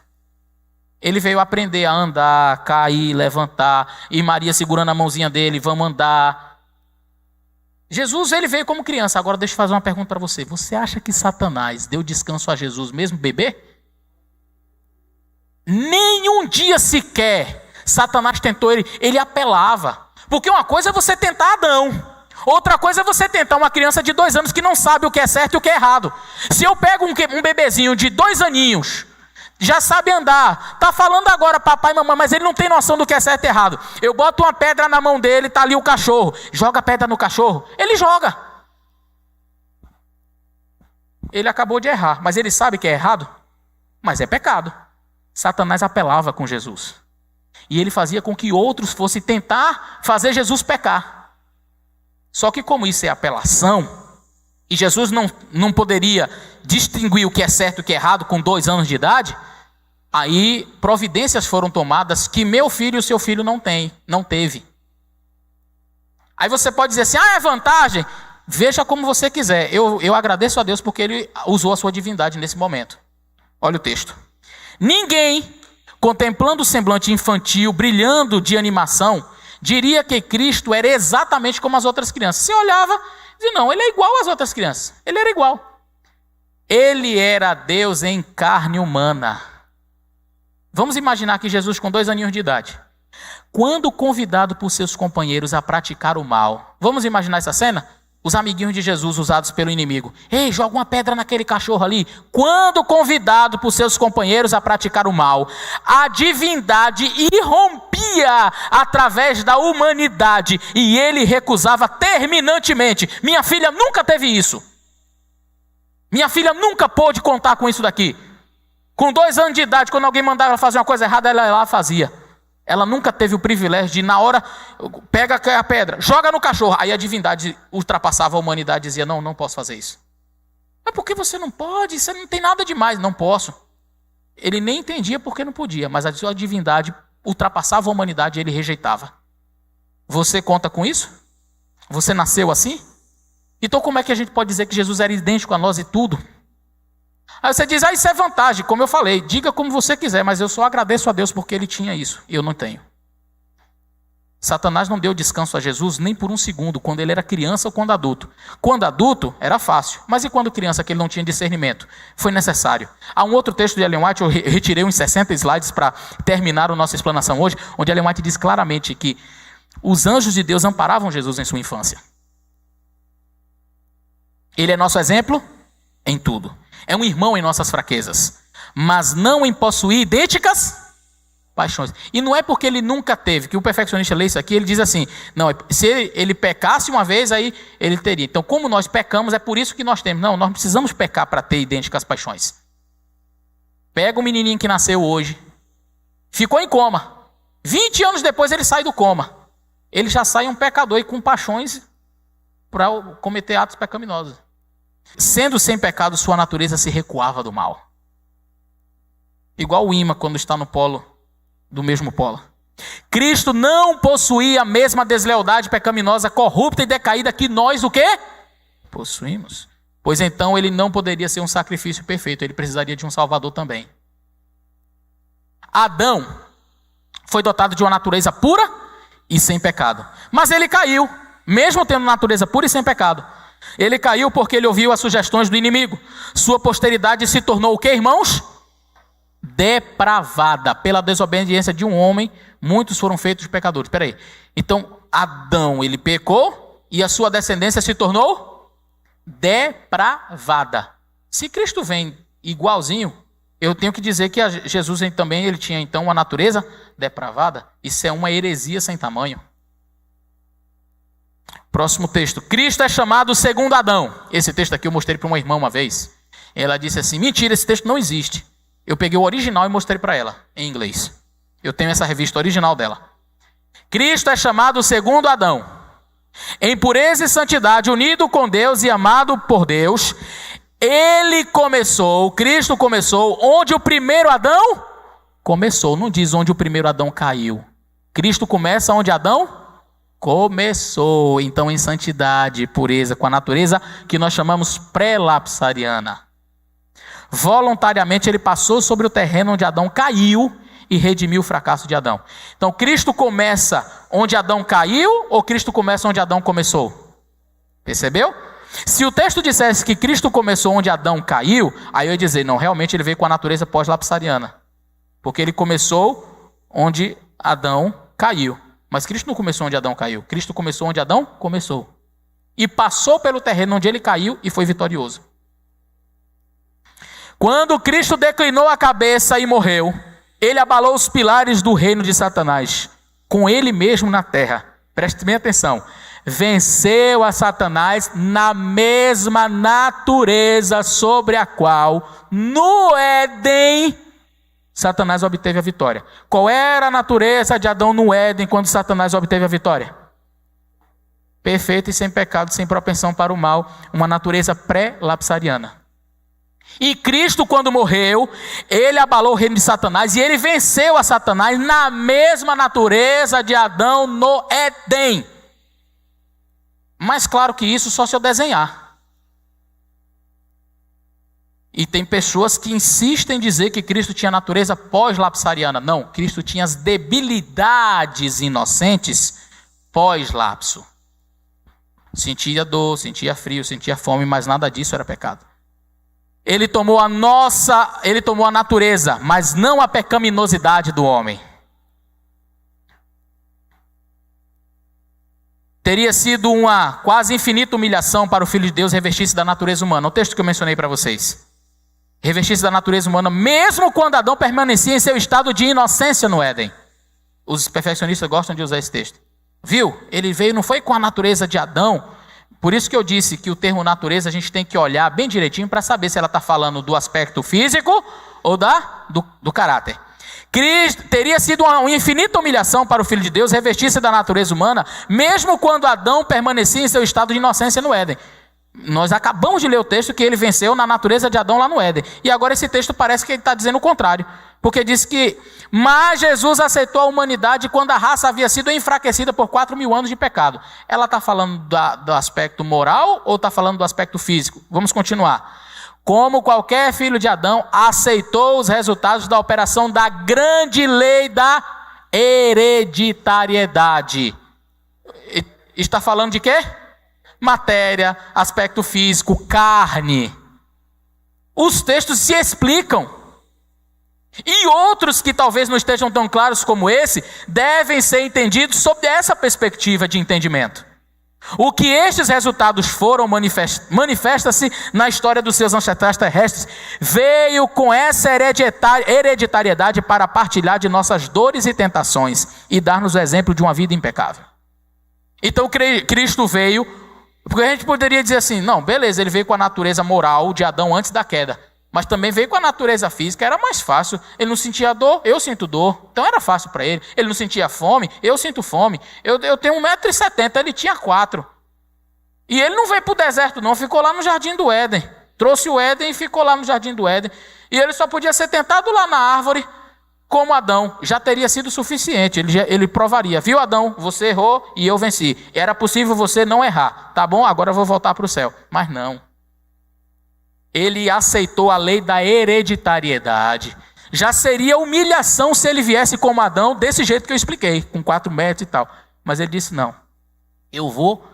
Ele veio aprender a andar, cair, levantar, e Maria segurando a mãozinha dele, vamos andar. Jesus, ele veio como criança. Agora deixa eu fazer uma pergunta para você. Você acha que Satanás deu descanso a Jesus mesmo bebê? Nenhum dia sequer Satanás tentou ele apelava. Porque uma coisa é você tentar Adão, outra coisa é você tentar uma criança de 2 anos que não sabe o que é certo e o que é errado. Se eu pego um bebezinho de 2 aninhos, já sabe andar, está falando agora papai e mamãe, mas ele não tem noção do que é certo e errado. Eu boto uma pedra na mão dele, está ali o cachorro, joga a pedra no cachorro, ele joga. Ele acabou de errar, mas ele sabe que é errado, mas é pecado. Satanás apelava com Jesus. E ele fazia com que outros fossem tentar fazer Jesus pecar. Só que como isso é apelação, e Jesus não poderia distinguir o que é certo e o que é errado com 2 anos de idade, aí providências foram tomadas que meu filho e o seu filho não teve. Aí você pode dizer assim, é vantagem. Veja como você quiser. Eu agradeço a Deus porque ele usou a sua divindade nesse momento. Olha o texto. Ninguém, contemplando o semblante infantil, brilhando de animação, diria que Cristo era exatamente como as outras crianças. Você olhava e dizia, não, ele é igual às outras crianças. Ele era igual. Ele era Deus em carne humana. Vamos imaginar que Jesus com 2 aninhos de idade, quando convidado por seus companheiros a praticar o mal, vamos imaginar essa cena? Os amiguinhos de Jesus usados pelo inimigo. Ei, joga uma pedra naquele cachorro ali. Quando convidado por seus companheiros a praticar o mal, a divindade irrompia através da humanidade e ele recusava terminantemente. Minha filha nunca teve isso. Minha filha nunca pôde contar com isso daqui. Com 2 anos de idade, quando alguém mandava fazer uma coisa errada, ela ia lá e fazia. Ela nunca teve o privilégio de, na hora, pega a pedra, joga no cachorro. Aí a divindade ultrapassava a humanidade e dizia, não, não posso fazer isso. Mas por que você não pode? Isso não tem nada demais. Não posso. Ele nem entendia porque não podia, mas a sua divindade ultrapassava a humanidade e ele rejeitava. Você conta com isso? Você nasceu assim? Então como é que a gente pode dizer que Jesus era idêntico a nós e tudo? Aí você diz, isso é vantagem, como eu falei, diga como você quiser, mas eu só agradeço a Deus porque ele tinha isso, e eu não tenho. Satanás não deu descanso a Jesus nem por um segundo, quando ele era criança ou quando adulto. Quando adulto, era fácil, mas e quando criança, que ele não tinha discernimento? Foi necessário. Há um outro texto de Ellen White, eu retirei uns 60 slides para terminar a nossa explanação hoje, onde Ellen White diz claramente que os anjos de Deus amparavam Jesus em sua infância. Ele é nosso exemplo em tudo. É um irmão em nossas fraquezas, mas não em possuir idênticas paixões. E não é porque ele nunca teve, que o perfeccionista lê isso aqui, ele diz assim, não, se ele pecasse uma vez, aí ele teria. Então, como nós pecamos, é por isso que nós temos. Não, nós não precisamos pecar para ter idênticas paixões. Pega o menininho que nasceu hoje, ficou em coma. 20 anos depois ele sai do coma. Ele já sai um pecador e com paixões para cometer atos pecaminosos. Sendo sem pecado, sua natureza se recuava do mal. Igual o ímã quando está no polo, do mesmo polo. Cristo não possuía a mesma deslealdade pecaminosa, corrupta e decaída que nós o quê? Possuímos. Pois então ele não poderia ser um sacrifício perfeito, ele precisaria de um salvador também. Adão foi dotado de uma natureza pura e sem pecado. Mas ele caiu, mesmo tendo natureza pura e sem pecado. Ele caiu porque ele ouviu as sugestões do inimigo. Sua posteridade se tornou o quê, irmãos? Depravada. Pela desobediência de um homem, muitos foram feitos pecadores. Espera aí. Então, Adão, ele pecou e a sua descendência se tornou depravada. Se Cristo vem igualzinho, eu tenho que dizer que Jesus também ele tinha então uma natureza depravada. Isso é uma heresia sem tamanho. Próximo texto. Cristo é chamado segundo Adão. Esse texto aqui eu mostrei para uma irmã uma vez. Ela disse assim, mentira, esse texto não existe. Eu peguei o original e mostrei para ela, em inglês. Eu tenho essa revista original dela. Cristo é chamado segundo Adão. Em pureza e santidade, unido com Deus e amado por Deus, Cristo começou onde o primeiro Adão começou. Não diz onde o primeiro Adão caiu. Cristo começa onde Adão começou, então em santidade, pureza, com a natureza que nós chamamos pré-lapsariana. Voluntariamente ele passou sobre o terreno onde Adão caiu e redimiu o fracasso de Adão. Então Cristo começa onde Adão caiu ou Cristo começa onde Adão começou? Percebeu? Se o texto dissesse que Cristo começou onde Adão caiu, aí eu ia dizer, não, realmente ele veio com a natureza pós-lapsariana. Porque ele começou onde Adão caiu. Mas Cristo não começou onde Adão caiu. Cristo começou onde Adão começou. E passou pelo terreno onde ele caiu e foi vitorioso. Quando Cristo declinou a cabeça e morreu, ele abalou os pilares do reino de Satanás, com ele mesmo na terra. Preste bem atenção. Venceu a Satanás na mesma natureza sobre a qual, no Éden, Satanás obteve a vitória. Qual era a natureza de Adão no Éden quando Satanás obteve a vitória? Perfeito e sem pecado, sem propensão para o mal, uma natureza pré-lapsariana. E Cristo, quando morreu, ele abalou o reino de Satanás e ele venceu a Satanás na mesma natureza de Adão no Éden. Mas claro que isso só se eu desenhar. E tem pessoas que insistem em dizer que Cristo tinha natureza pós-lapsariana. Não, Cristo tinha as debilidades inocentes pós-lapso. Sentia dor, sentia frio, sentia fome, mas nada disso era pecado. Ele tomou a natureza, mas não a pecaminosidade do homem. teria sido uma quase infinita humilhação para o Filho de Deus revestir-se da natureza humana. O texto que eu mencionei para vocês. Revestir-se da natureza humana, mesmo quando Adão permanecia em seu estado de inocência no Éden. Os perfeccionistas gostam de usar esse texto. Viu? Ele veio, não foi com a natureza de Adão. Por isso que eu disse que o termo natureza a gente tem que olhar bem direitinho para saber se ela está falando do aspecto físico ou do caráter. Cristo teria sido uma infinita humilhação para o Filho de Deus revestir-se da natureza humana, mesmo quando Adão permanecia em seu estado de inocência no Éden. Nós acabamos de ler o texto que ele venceu na natureza de Adão lá no Éden. E agora esse texto parece que ele está dizendo o contrário. Porque diz que, mas Jesus aceitou a humanidade quando a raça havia sido enfraquecida por 4.000 anos de pecado. Ela está falando do aspecto moral ou está falando do aspecto físico? Vamos continuar. Como qualquer filho de Adão, aceitou os resultados da operação da grande lei da hereditariedade. Está falando de quê? Matéria, aspecto físico, carne. Os textos se explicam. E outros que talvez não estejam tão claros como esse, devem ser entendidos sob essa perspectiva de entendimento. O que estes resultados foram manifesta-se na história dos seus ancestrais terrestres. Veio com essa hereditariedade para partilhar de nossas dores e tentações e dar-nos o exemplo de uma vida impecável. Então Cristo veio, porque a gente poderia dizer assim, não, beleza, ele veio com a natureza moral de Adão antes da queda, mas também veio com a natureza física, era mais fácil. Ele não sentia dor, eu sinto dor, então era fácil para ele. Ele não sentia fome, eu sinto fome. Eu tenho 1,70 m, ele tinha 4. E ele não veio para o deserto não, ficou lá no Jardim do Éden. Trouxe o Éden e ficou lá no Jardim do Éden. E ele só podia ser tentado lá na árvore, como Adão. Já teria sido suficiente, ele provaria. Viu, Adão, você errou e eu venci. Era possível você não errar. Tá bom, agora eu vou voltar para o céu. Mas não. Ele aceitou a lei da hereditariedade. Já seria humilhação se ele viesse como Adão, desse jeito que eu expliquei, com 4 metros e tal. Mas ele disse, não, eu vou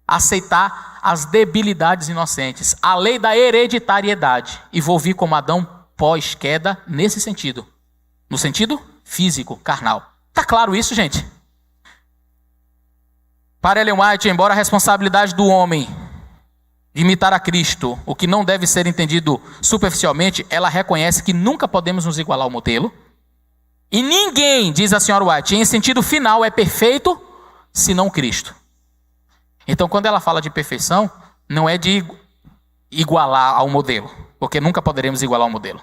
aceitar as debilidades inocentes, a lei da hereditariedade, e vou vir como Adão pós-queda nesse sentido. No sentido físico, carnal. Tá claro isso, gente? Para Ellen White, embora a responsabilidade do homem imitar a Cristo, o que não deve ser entendido superficialmente, ela reconhece que nunca podemos nos igualar ao modelo. E ninguém, diz a senhora White, em sentido final é perfeito, senão Cristo. Então, quando ela fala de perfeição, não é de igualar ao modelo, porque nunca poderemos igualar ao modelo.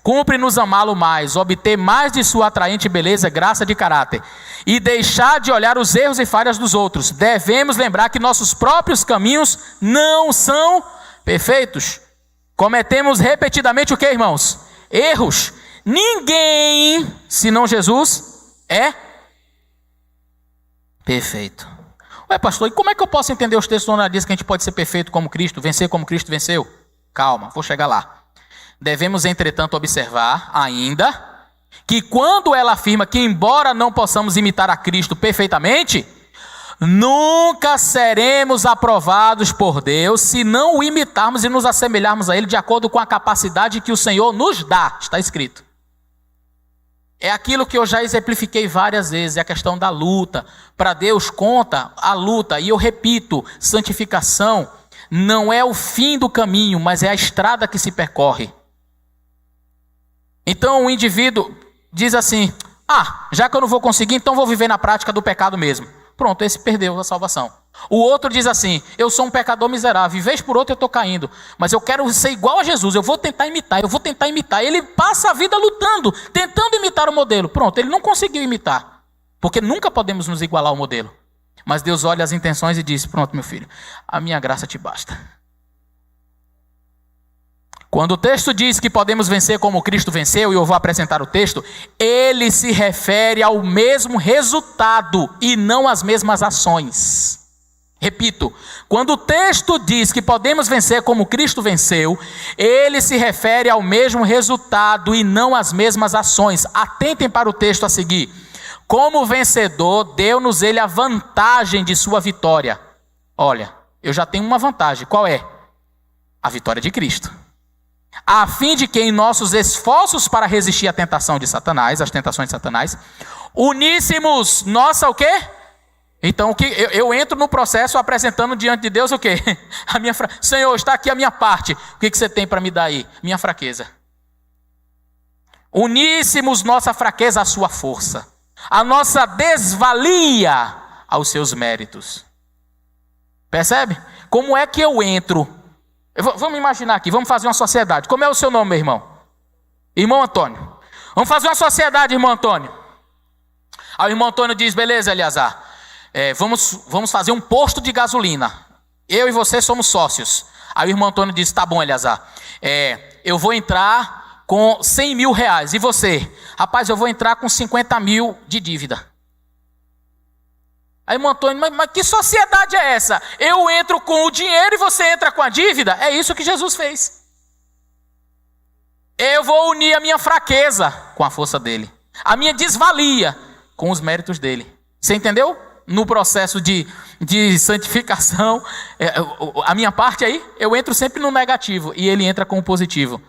Cumpre-nos amá-lo mais, obter mais de sua atraente beleza, graça de caráter, e deixar de olhar os erros e falhas dos outros. Devemos lembrar que nossos próprios caminhos não são perfeitos. Cometemos repetidamente o que, irmãos? Erros. Ninguém, senão Jesus, é perfeito. Ué, pastor, e como é que eu posso entender os textos onde diz que a gente pode ser perfeito como Cristo, vencer como Cristo venceu? Calma, vou chegar lá. Devemos, entretanto, observar ainda que quando ela afirma que, embora não possamos imitar a Cristo perfeitamente, nunca seremos aprovados por Deus se não o imitarmos e nos assemelharmos a Ele de acordo com a capacidade que o Senhor nos dá, está escrito. É aquilo que eu já exemplifiquei várias vezes, é a questão da luta. Para Deus conta a luta, e eu repito, santificação não é o fim do caminho, mas é a estrada que se percorre. Então o indivíduo diz assim, já que eu não vou conseguir, então vou viver na prática do pecado mesmo. Pronto, esse perdeu a salvação. O outro diz assim, eu sou um pecador miserável, e vez por outra eu estou caindo, mas eu quero ser igual a Jesus, eu vou tentar imitar. Ele passa a vida lutando, tentando imitar o modelo. Pronto, ele não conseguiu imitar, porque nunca podemos nos igualar ao modelo. Mas Deus olha as intenções e diz, pronto, meu filho, a minha graça te basta. Quando o texto diz que podemos vencer como Cristo venceu, e eu vou apresentar o texto, ele se refere ao mesmo resultado e não às mesmas ações. Repito, quando o texto diz que podemos vencer como Cristo venceu, ele se refere ao mesmo resultado e não às mesmas ações. Atentem para o texto a seguir. Como vencedor, deu-nos ele a vantagem de sua vitória. Olha, eu já tenho uma vantagem. Qual é? A vitória de Cristo. A fim de que em nossos esforços para resistir à tentação de Satanás, às tentações de Satanás, uníssemos nossa o quê? Então eu entro no processo apresentando diante de Deus o quê? Senhor, está aqui a minha parte. O que você tem para me dar aí? Minha fraqueza. Uníssemos nossa fraqueza à sua força, a nossa desvalia aos seus méritos. Percebe? Como é que eu entro? Vamos imaginar aqui, vamos fazer uma sociedade. Como é o seu nome, meu irmão? Irmão Antônio. Vamos fazer uma sociedade, irmão Antônio. Aí o irmão Antônio diz, beleza, Eleazar, vamos fazer um posto de gasolina. Eu e você somos sócios. Aí o irmão Antônio diz, tá bom, Eleazar, eu vou entrar com 100 mil reais. E você? Rapaz, eu vou entrar com 50 mil de dívida. Aí o irmão Antônio, mas que sociedade é essa? Eu entro com o dinheiro e você entra com a dívida? É isso que Jesus fez. Eu vou unir a minha fraqueza com a força dele, a minha desvalia com os méritos dele. Você entendeu? No processo de santificação, a minha parte aí, eu entro sempre no negativo e ele entra com o positivo.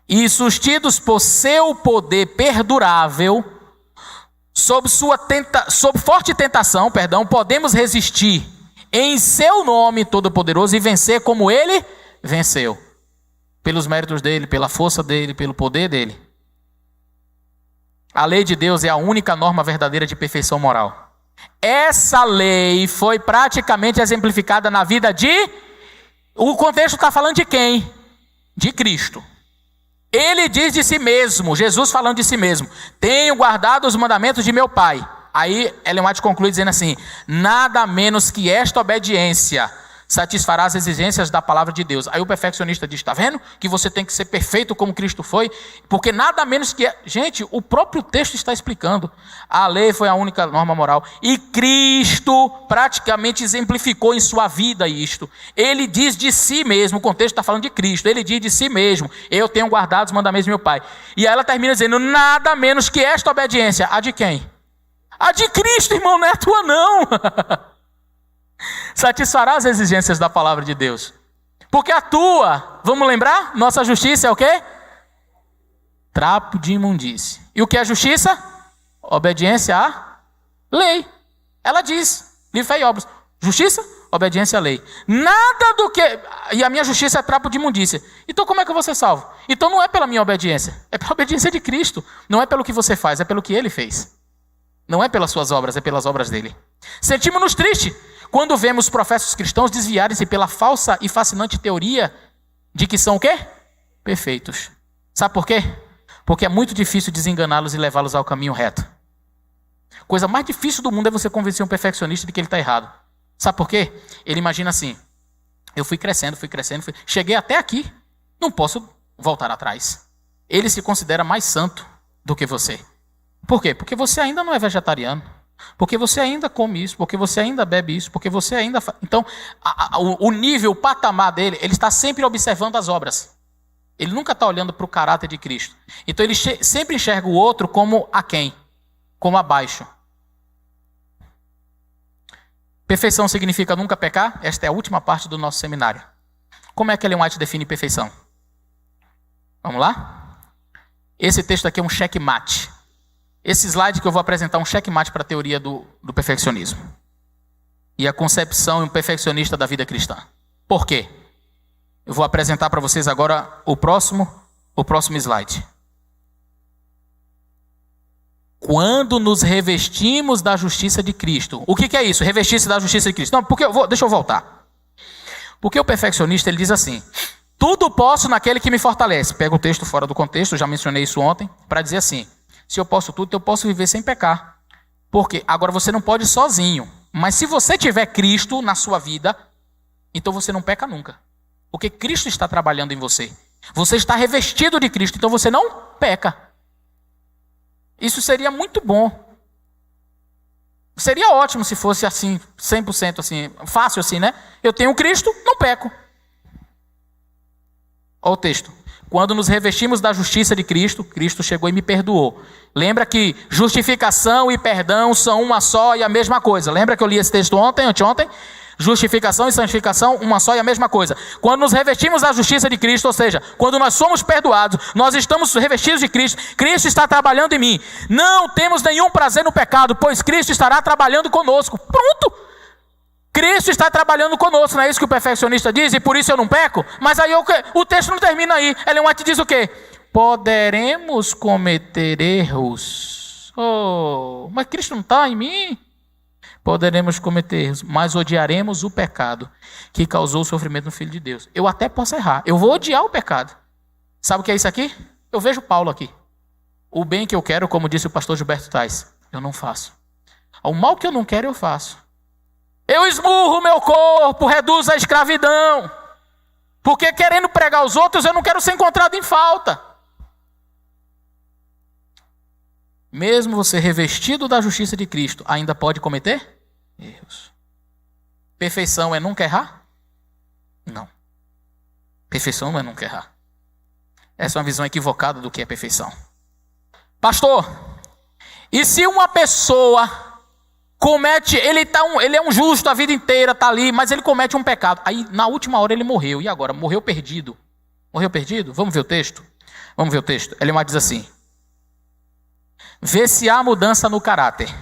E sustidos por seu poder perdurável, sob forte tentação, podemos resistir em seu nome todo-poderoso e vencer como ele venceu. Pelos méritos dele, pela força dele, pelo poder dele. A lei de Deus é a única norma verdadeira de perfeição moral. Essa lei foi praticamente exemplificada na vida de... O contexto está falando de quem? De Cristo. Ele diz de si mesmo, Jesus falando de si mesmo, tenho guardado os mandamentos de meu Pai. Aí Ellen White conclui dizendo assim, nada menos que esta obediência satisfará as exigências da palavra de Deus. Aí o perfeccionista diz, está vendo? Que você tem que ser perfeito como Cristo foi, porque nada menos que... Gente, o próprio texto está explicando. A lei foi a única norma moral. E Cristo praticamente exemplificou em sua vida isto. Ele diz de si mesmo, o contexto está falando de Cristo, ele diz de si mesmo, eu tenho guardado os mandamentos do meu Pai. E aí ela termina dizendo, nada menos que esta obediência. A de quem? A de Cristo, irmão, não é a tua não. Satisfará as exigências da palavra de Deus. Porque a tua, vamos lembrar? Nossa justiça é o quê? Trapo de imundície. E o que é justiça? Obediência à lei. Ela diz, livre, fé e obras. Justiça, obediência à lei. Nada do que... E a minha justiça é trapo de imundícia. Então como é que eu vou ser salvo? Então não é pela minha obediência. É pela obediência de Cristo. Não é pelo que você faz, é pelo que Ele fez. Não é pelas suas obras, é pelas obras dele. Sentimos-nos tristes quando vemos professos cristãos desviarem-se pela falsa e fascinante teoria de que são o quê? Perfeitos. Sabe por quê? Porque é muito difícil desenganá-los e levá-los ao caminho reto. Coisa mais difícil do mundo é você convencer um perfeccionista de que ele está errado. Sabe por quê? Ele imagina assim, eu fui crescendo, cheguei até aqui, não posso voltar atrás. Ele se considera mais santo do que você. Por quê? Porque você ainda não é vegetariano. Porque você ainda come isso, porque você ainda bebe isso, porque você ainda... Então, o nível, o patamar dele, ele está sempre observando as obras. Ele nunca está olhando para o caráter de Cristo. Então, ele sempre enxerga o outro como aquém, como abaixo. Perfeição significa nunca pecar? Esta é a última parte do nosso seminário. Como é que Ellen White define perfeição? Vamos lá? Esse texto aqui é um checkmate. Esse slide que eu vou apresentar é um checkmate para a teoria do perfeccionismo. E a concepção e um perfeccionista da vida cristã. Por quê? Eu vou apresentar para vocês agora o próximo slide. Quando nos revestimos da justiça de Cristo. O que é isso? Revestir-se da justiça de Cristo. Não, deixa eu voltar. Porque o perfeccionista ele diz assim, tudo posso naquele que me fortalece. Pega o texto fora do contexto, já mencionei isso ontem, para dizer assim, se eu posso tudo, eu posso viver sem pecar. Por quê? Agora você não pode sozinho. Mas se você tiver Cristo na sua vida, então você não peca nunca. Porque Cristo está trabalhando em você. Você está revestido de Cristo, então você não peca. Isso seria muito bom. Seria ótimo se fosse assim, 100% assim, fácil assim, né? Eu tenho Cristo, não peco. Olha o texto. Quando nos revestimos da justiça de Cristo, Cristo chegou e me perdoou. Lembra que justificação e perdão são uma só e a mesma coisa. Lembra que eu li esse texto anteontem? Justificação e santificação, uma só e a mesma coisa. Quando nos revestimos da justiça de Cristo, ou seja, quando nós somos perdoados, nós estamos revestidos de Cristo, Cristo está trabalhando em mim. Não temos nenhum prazer no pecado, pois Cristo estará trabalhando conosco. Pronto! Cristo está trabalhando conosco, não é isso que o perfeccionista diz? E por isso eu não peco? Mas aí o texto não termina aí. Ellen White diz o quê? Poderemos cometer erros. Oh, mas Cristo não está em mim? Poderemos cometer erros, mas odiaremos o pecado que causou o sofrimento no Filho de Deus. Eu até posso errar, eu vou odiar o pecado. Sabe o que é isso aqui? Eu vejo Paulo aqui. O bem que eu quero, como disse o pastor Gilberto Tais, eu não faço. O mal que eu não quero, eu faço. Eu esmurro o meu corpo, reduzo a escravidão. Porque querendo pregar aos outros, eu não quero ser encontrado em falta. Mesmo você revestido da justiça de Cristo, ainda pode cometer erros. Perfeição é nunca errar? Não. Perfeição não é nunca errar. Essa é uma visão equivocada do que é perfeição. Pastor, e se uma pessoa comete, ele é um justo a vida inteira, está ali, mas ele comete um pecado. Aí na última hora ele morreu. E agora? Morreu perdido. Morreu perdido? Vamos ver o texto? Vamos ver o texto. Ellen White diz assim: vê se há mudança no caráter,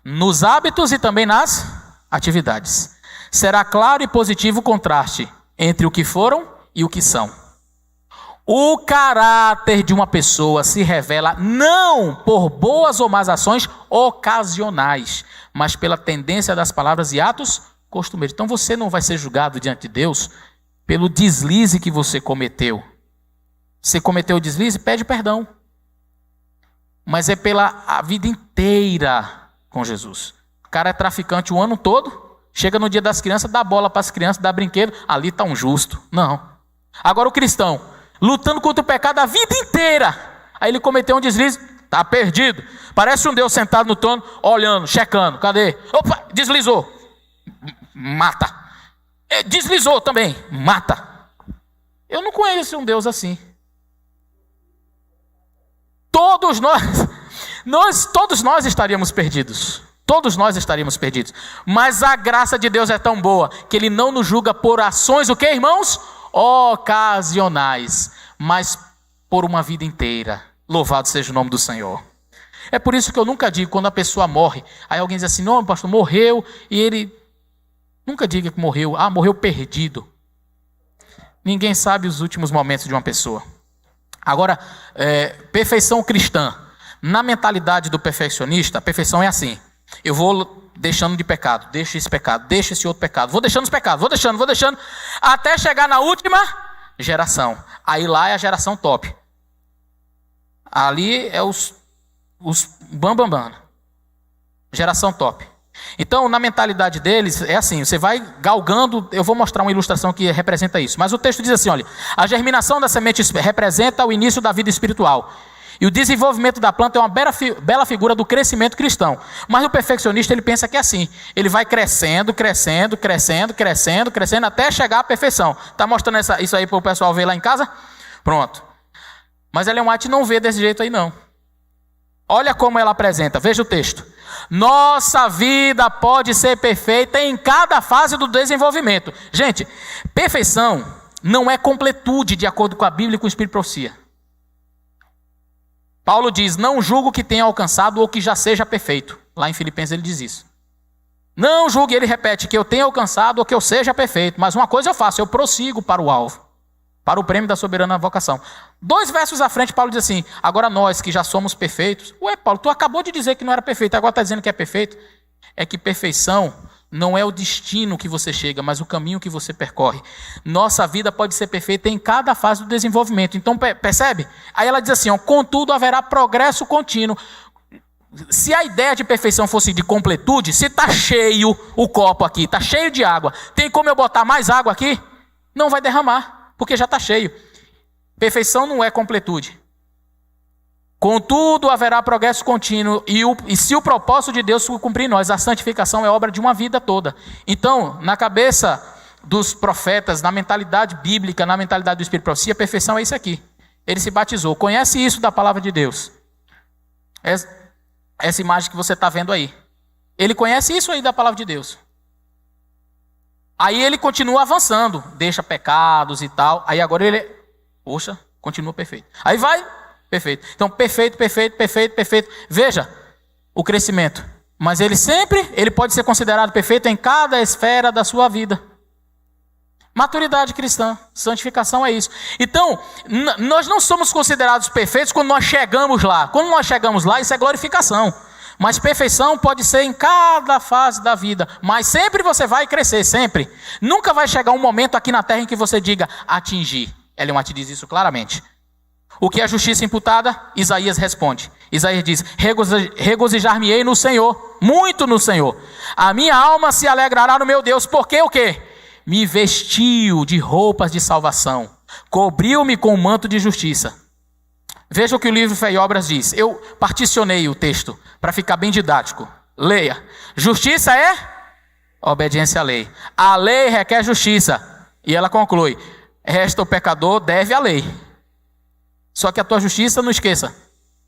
nos hábitos e também nas atividades. Será claro e positivo o contraste entre o que foram e o que são. O caráter de uma pessoa se revela não por boas ou más ações ocasionais, mas pela tendência das palavras e atos costumeiros. Então você não vai ser julgado diante de Deus pelo deslize que você cometeu. Você cometeu o deslize, pede perdão. Mas é pela a vida inteira com Jesus. O cara é traficante o ano todo, chega no dia das crianças, dá bola para as crianças, dá brinquedo, ali está um justo. Não. Agora o cristão, lutando contra o pecado a vida inteira, aí ele cometeu um deslize, está perdido. Parece um Deus sentado no trono, olhando, checando, cadê? Opa, deslizou, mata. Deslizou também, mata. Eu não conheço um Deus assim. Todos nós estaríamos perdidos. Todos nós estaríamos perdidos. Mas a graça de Deus é tão boa que Ele não nos julga por ações, o que, irmãos? Ocasionais, mas por uma vida inteira. Louvado seja o nome do Senhor. É por isso que eu nunca digo, quando a pessoa morre, aí alguém diz assim, não, pastor, morreu, e ele... Nunca diga que morreu, morreu perdido. Ninguém sabe os últimos momentos de uma pessoa. Agora, perfeição cristã. Na mentalidade do perfeccionista, a perfeição é assim. Eu vou deixando de pecado, deixo esse pecado, deixo esse outro pecado. Vou deixando os pecados, vou deixando, até chegar na última geração. Aí lá é a geração top. Ali é os bam. Geração top. Então, na mentalidade deles, é assim, você vai galgando, eu vou mostrar uma ilustração que representa isso. Mas o texto diz assim, olha, a germinação da semente representa o início da vida espiritual. E o desenvolvimento da planta é uma bela figura do crescimento cristão. Mas o perfeccionista, ele pensa que é assim, ele vai crescendo, até chegar à perfeição. Está mostrando isso aí para o pessoal ver lá em casa? Pronto. Mas Ellen White não vê desse jeito aí não. Olha como ela apresenta, veja o texto. Nossa vida pode ser perfeita em cada fase do desenvolvimento. Gente, perfeição não é completude de acordo com a Bíblia e com o Espírito de Profecia. Paulo diz, não julgo que tenha alcançado ou que já seja perfeito. Lá em Filipenses ele diz isso. Não julgue, ele repete, que eu tenha alcançado ou que eu seja perfeito. Mas uma coisa eu faço, eu prossigo para o alvo. Para o prêmio da soberana vocação. 2 versos à frente, Paulo diz assim, agora nós que já somos perfeitos. Ué, Paulo, tu acabou de dizer que não era perfeito, agora está dizendo que é perfeito. É que perfeição não é o destino que você chega, mas o caminho que você percorre. Nossa vida pode ser perfeita em cada fase do desenvolvimento. Então, percebe? Aí ela diz assim, contudo haverá progresso contínuo. Se a ideia de perfeição fosse de completude, se está cheio o copo aqui, está cheio de água, tem como eu botar mais água aqui? Não vai derramar. Porque já está cheio. Perfeição não é completude. Contudo, haverá progresso contínuo. E se o propósito de Deus se cumprir em nós, a santificação é obra de uma vida toda. Então, na cabeça dos profetas, na mentalidade bíblica, na mentalidade do Espírito de Profecia, a perfeição é isso aqui. Ele se batizou. Conhece isso da palavra de Deus. Essa imagem que você está vendo aí. Ele conhece isso aí da palavra de Deus. Aí ele continua avançando, deixa pecados e tal. Aí agora ele, poxa, continua perfeito. Aí vai, perfeito. Então, perfeito. Veja o crescimento. Mas ele pode ser considerado perfeito em cada esfera da sua vida. Maturidade cristã, santificação é isso. Então, nós não somos considerados perfeitos quando nós chegamos lá. Quando nós chegamos lá, isso é glorificação. Mas perfeição pode ser em cada fase da vida. Mas sempre você vai crescer, sempre. Nunca vai chegar um momento aqui na terra em que você diga atingir. Ellen White diz isso claramente. O que é justiça imputada? Isaías responde. Isaías diz, regozijar-me-ei no Senhor, muito no Senhor. A minha alma se alegrará no meu Deus, porque o quê? Me vestiu de roupas de salvação, cobriu-me com um manto de justiça. Veja o que o livro Fé e Obras diz. Eu particionei o texto para ficar bem didático. Leia. Justiça é obediência à lei. A lei requer justiça. E ela conclui, resta o pecador, deve à lei. Só que a tua justiça, não esqueça,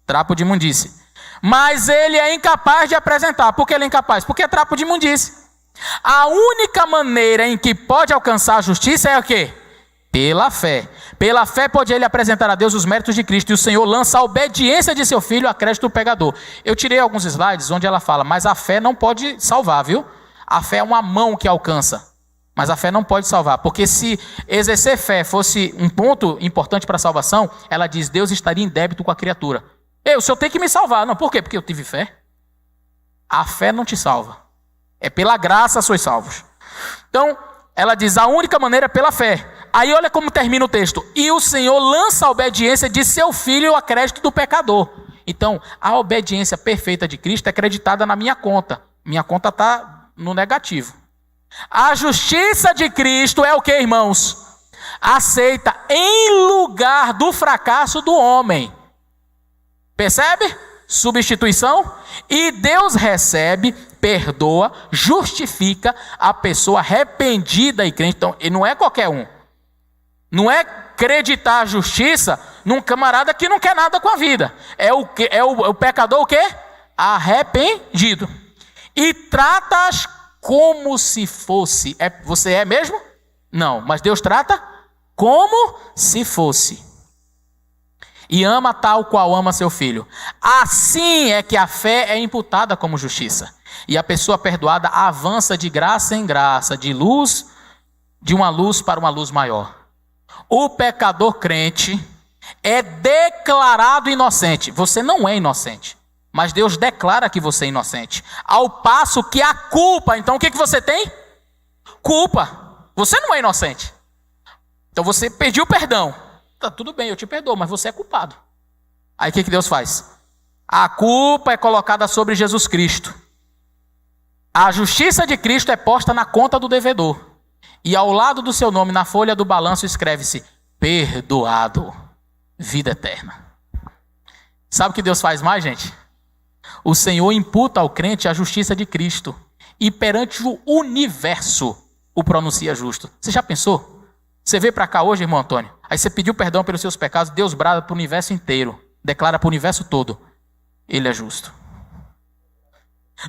trapo de imundície. Mas ele é incapaz de apresentar. Por que ele é incapaz? Porque é trapo de imundície. A única maneira em que pode alcançar a justiça é o quê? Pela fé. Pela fé pode ele apresentar a Deus os méritos de Cristo. E o Senhor lança a obediência de seu filho a crédito do pecador. Eu tirei alguns slides onde ela fala, mas a fé não pode salvar, viu? A fé é uma mão que alcança. Mas a fé não pode salvar, porque se exercer fé fosse um ponto importante para a salvação, ela diz, Deus estaria em débito com a criatura. O Senhor tem que me salvar. Não, por quê? Porque eu tive fé. A fé não te salva. É pela graça sois salvos. Então, ela diz, a única maneira é pela fé. Aí olha como termina o texto. E o Senhor lança a obediência de seu filho a crédito do pecador. Então, a obediência perfeita de Cristo é acreditada na minha conta. Minha conta está no negativo. A justiça de Cristo é o que, irmãos? Aceita em lugar do fracasso do homem. Percebe? Substituição. E Deus recebe, perdoa, justifica a pessoa arrependida e crente. Então, ele não é qualquer um. Não é acreditar a justiça num camarada que não quer nada com a vida. É o pecador o quê? Arrependido. E trata-as como se fosse. Você é mesmo? Não, mas Deus trata como se fosse. E ama tal qual ama seu filho. Assim é que a fé é imputada como justiça. E a pessoa perdoada avança de graça em graça, de uma luz para uma luz maior. O pecador crente é declarado inocente. Você não é inocente, mas Deus declara que você é inocente. Ao passo que a culpa, então o que você tem? Culpa. Você não é inocente. Então você pediu perdão. Tá, tudo bem, eu te perdoo, mas você é culpado. Aí o que Deus faz? A culpa é colocada sobre Jesus Cristo. A justiça de Cristo é posta na conta do devedor. E ao lado do seu nome, na folha do balanço, escreve-se, perdoado, vida eterna. Sabe o que Deus faz mais, gente? O Senhor imputa ao crente a justiça de Cristo. E perante o universo, o pronuncia justo. Você já pensou? Você veio para cá hoje, irmão Antônio, aí você pediu perdão pelos seus pecados, Deus brada para o universo inteiro, declara para o universo todo, Ele é justo.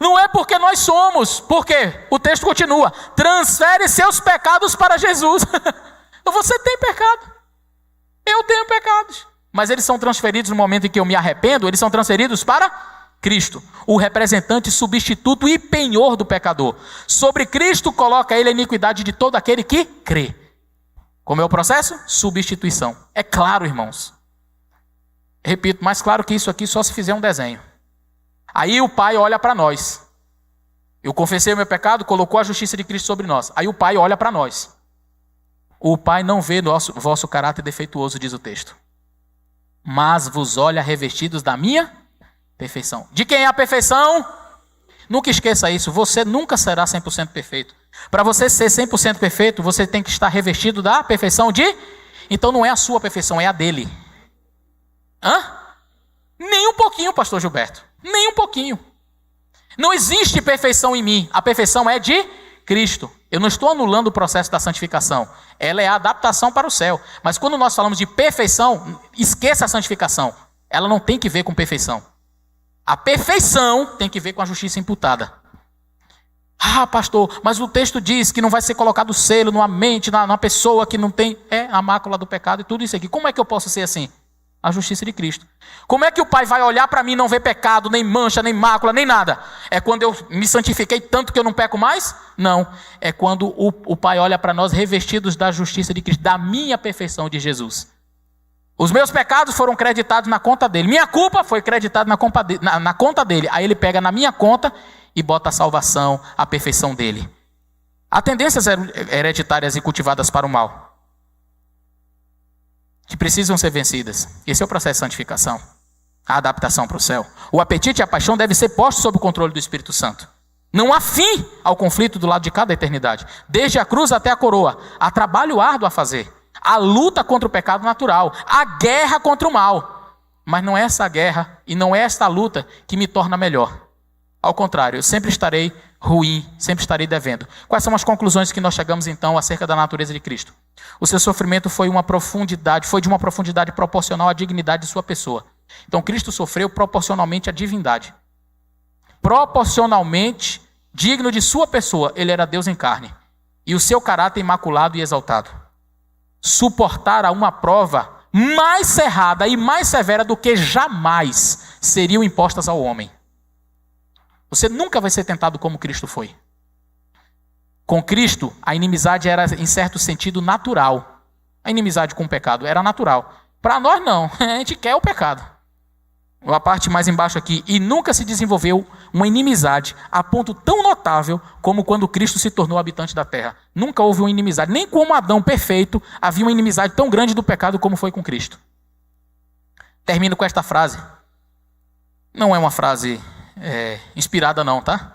Não é porque nós somos, porque o texto continua, transfere seus pecados para Jesus. Você tem pecado, eu tenho pecados, mas eles são transferidos no momento em que eu me arrependo, eles são transferidos para Cristo, o representante substituto e penhor do pecador. Sobre Cristo coloca ele a iniquidade de todo aquele que crê. Como é o processo? Substituição. É claro, irmãos. Repito, mais claro que isso aqui só se fizer um desenho. Aí o Pai olha para nós. Eu confessei o meu pecado, colocou a justiça de Cristo sobre nós. Aí o Pai olha para nós. O Pai não vê vosso caráter defeituoso, diz o texto. Mas vos olha revestidos da minha perfeição. De quem é a perfeição? Nunca esqueça isso. Você nunca será 100% perfeito. Para você ser 100% perfeito, você tem que estar revestido da perfeição de... Então não é a sua perfeição, é a dele. Nem um pouquinho, pastor Gilberto. Nem um pouquinho. Não existe perfeição em mim. A perfeição é de Cristo. Eu não estou anulando o processo da santificação. Ela é a adaptação para o céu. Mas quando nós falamos de perfeição, esqueça a santificação. Ela não tem que ver com perfeição. A perfeição tem que ver com a justiça imputada. Ah, pastor, mas o texto diz que não vai ser colocado selo numa mente, na pessoa que não tem a mácula do pecado e tudo isso aqui. Como é que eu posso ser assim? A justiça de Cristo. Como é que o Pai vai olhar para mim e não ver pecado, nem mancha, nem mácula, nem nada? É quando eu me santifiquei tanto que eu não peco mais? Não. É quando o Pai olha para nós revestidos da justiça de Cristo, da minha perfeição de Jesus. Os meus pecados foram creditados na conta dele. Minha culpa foi creditada na conta dele. Aí ele pega na minha conta e bota a salvação, a perfeição dele. Há tendências hereditárias e cultivadas para o mal, que precisam ser vencidas. Esse é o processo de santificação, a adaptação para o céu. O apetite e a paixão devem ser postos sob o controle do Espírito Santo. Não há fim ao conflito do lado de cada eternidade. Desde a cruz até a coroa, há trabalho árduo a fazer. A luta contra o pecado natural, a guerra contra o mal. Mas não é essa guerra e não é esta luta que me torna melhor. Ao contrário, eu sempre estarei ruim, sempre estarei devendo. Quais são as conclusões que nós chegamos então acerca da natureza de Cristo? O seu sofrimento foi de uma profundidade proporcional à dignidade de sua pessoa. Então Cristo sofreu proporcionalmente à divindade. Proporcionalmente digno de sua pessoa, ele era Deus em carne. E o seu caráter imaculado e exaltado. Suportara uma prova mais cerrada e mais severa do que jamais seriam impostas ao homem. Você nunca vai ser tentado como Cristo foi. Com Cristo, a inimizade era, em certo sentido, natural. A inimizade com o pecado era natural. Para nós, não. A gente quer o pecado. A parte mais embaixo aqui. E nunca se desenvolveu uma inimizade a ponto tão notável como quando Cristo se tornou habitante da terra. Nunca houve uma inimizade. Nem como Adão perfeito havia uma inimizade tão grande do pecado como foi com Cristo. Termino com esta frase. Não é uma frase inspirada não, tá?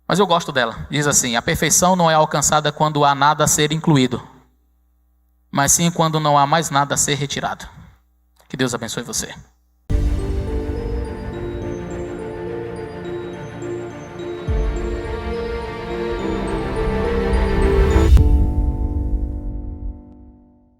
Mas eu gosto dela. Diz assim: a perfeição não é alcançada quando há nada a ser incluído, mas sim quando não há mais nada a ser retirado. Que Deus abençoe você.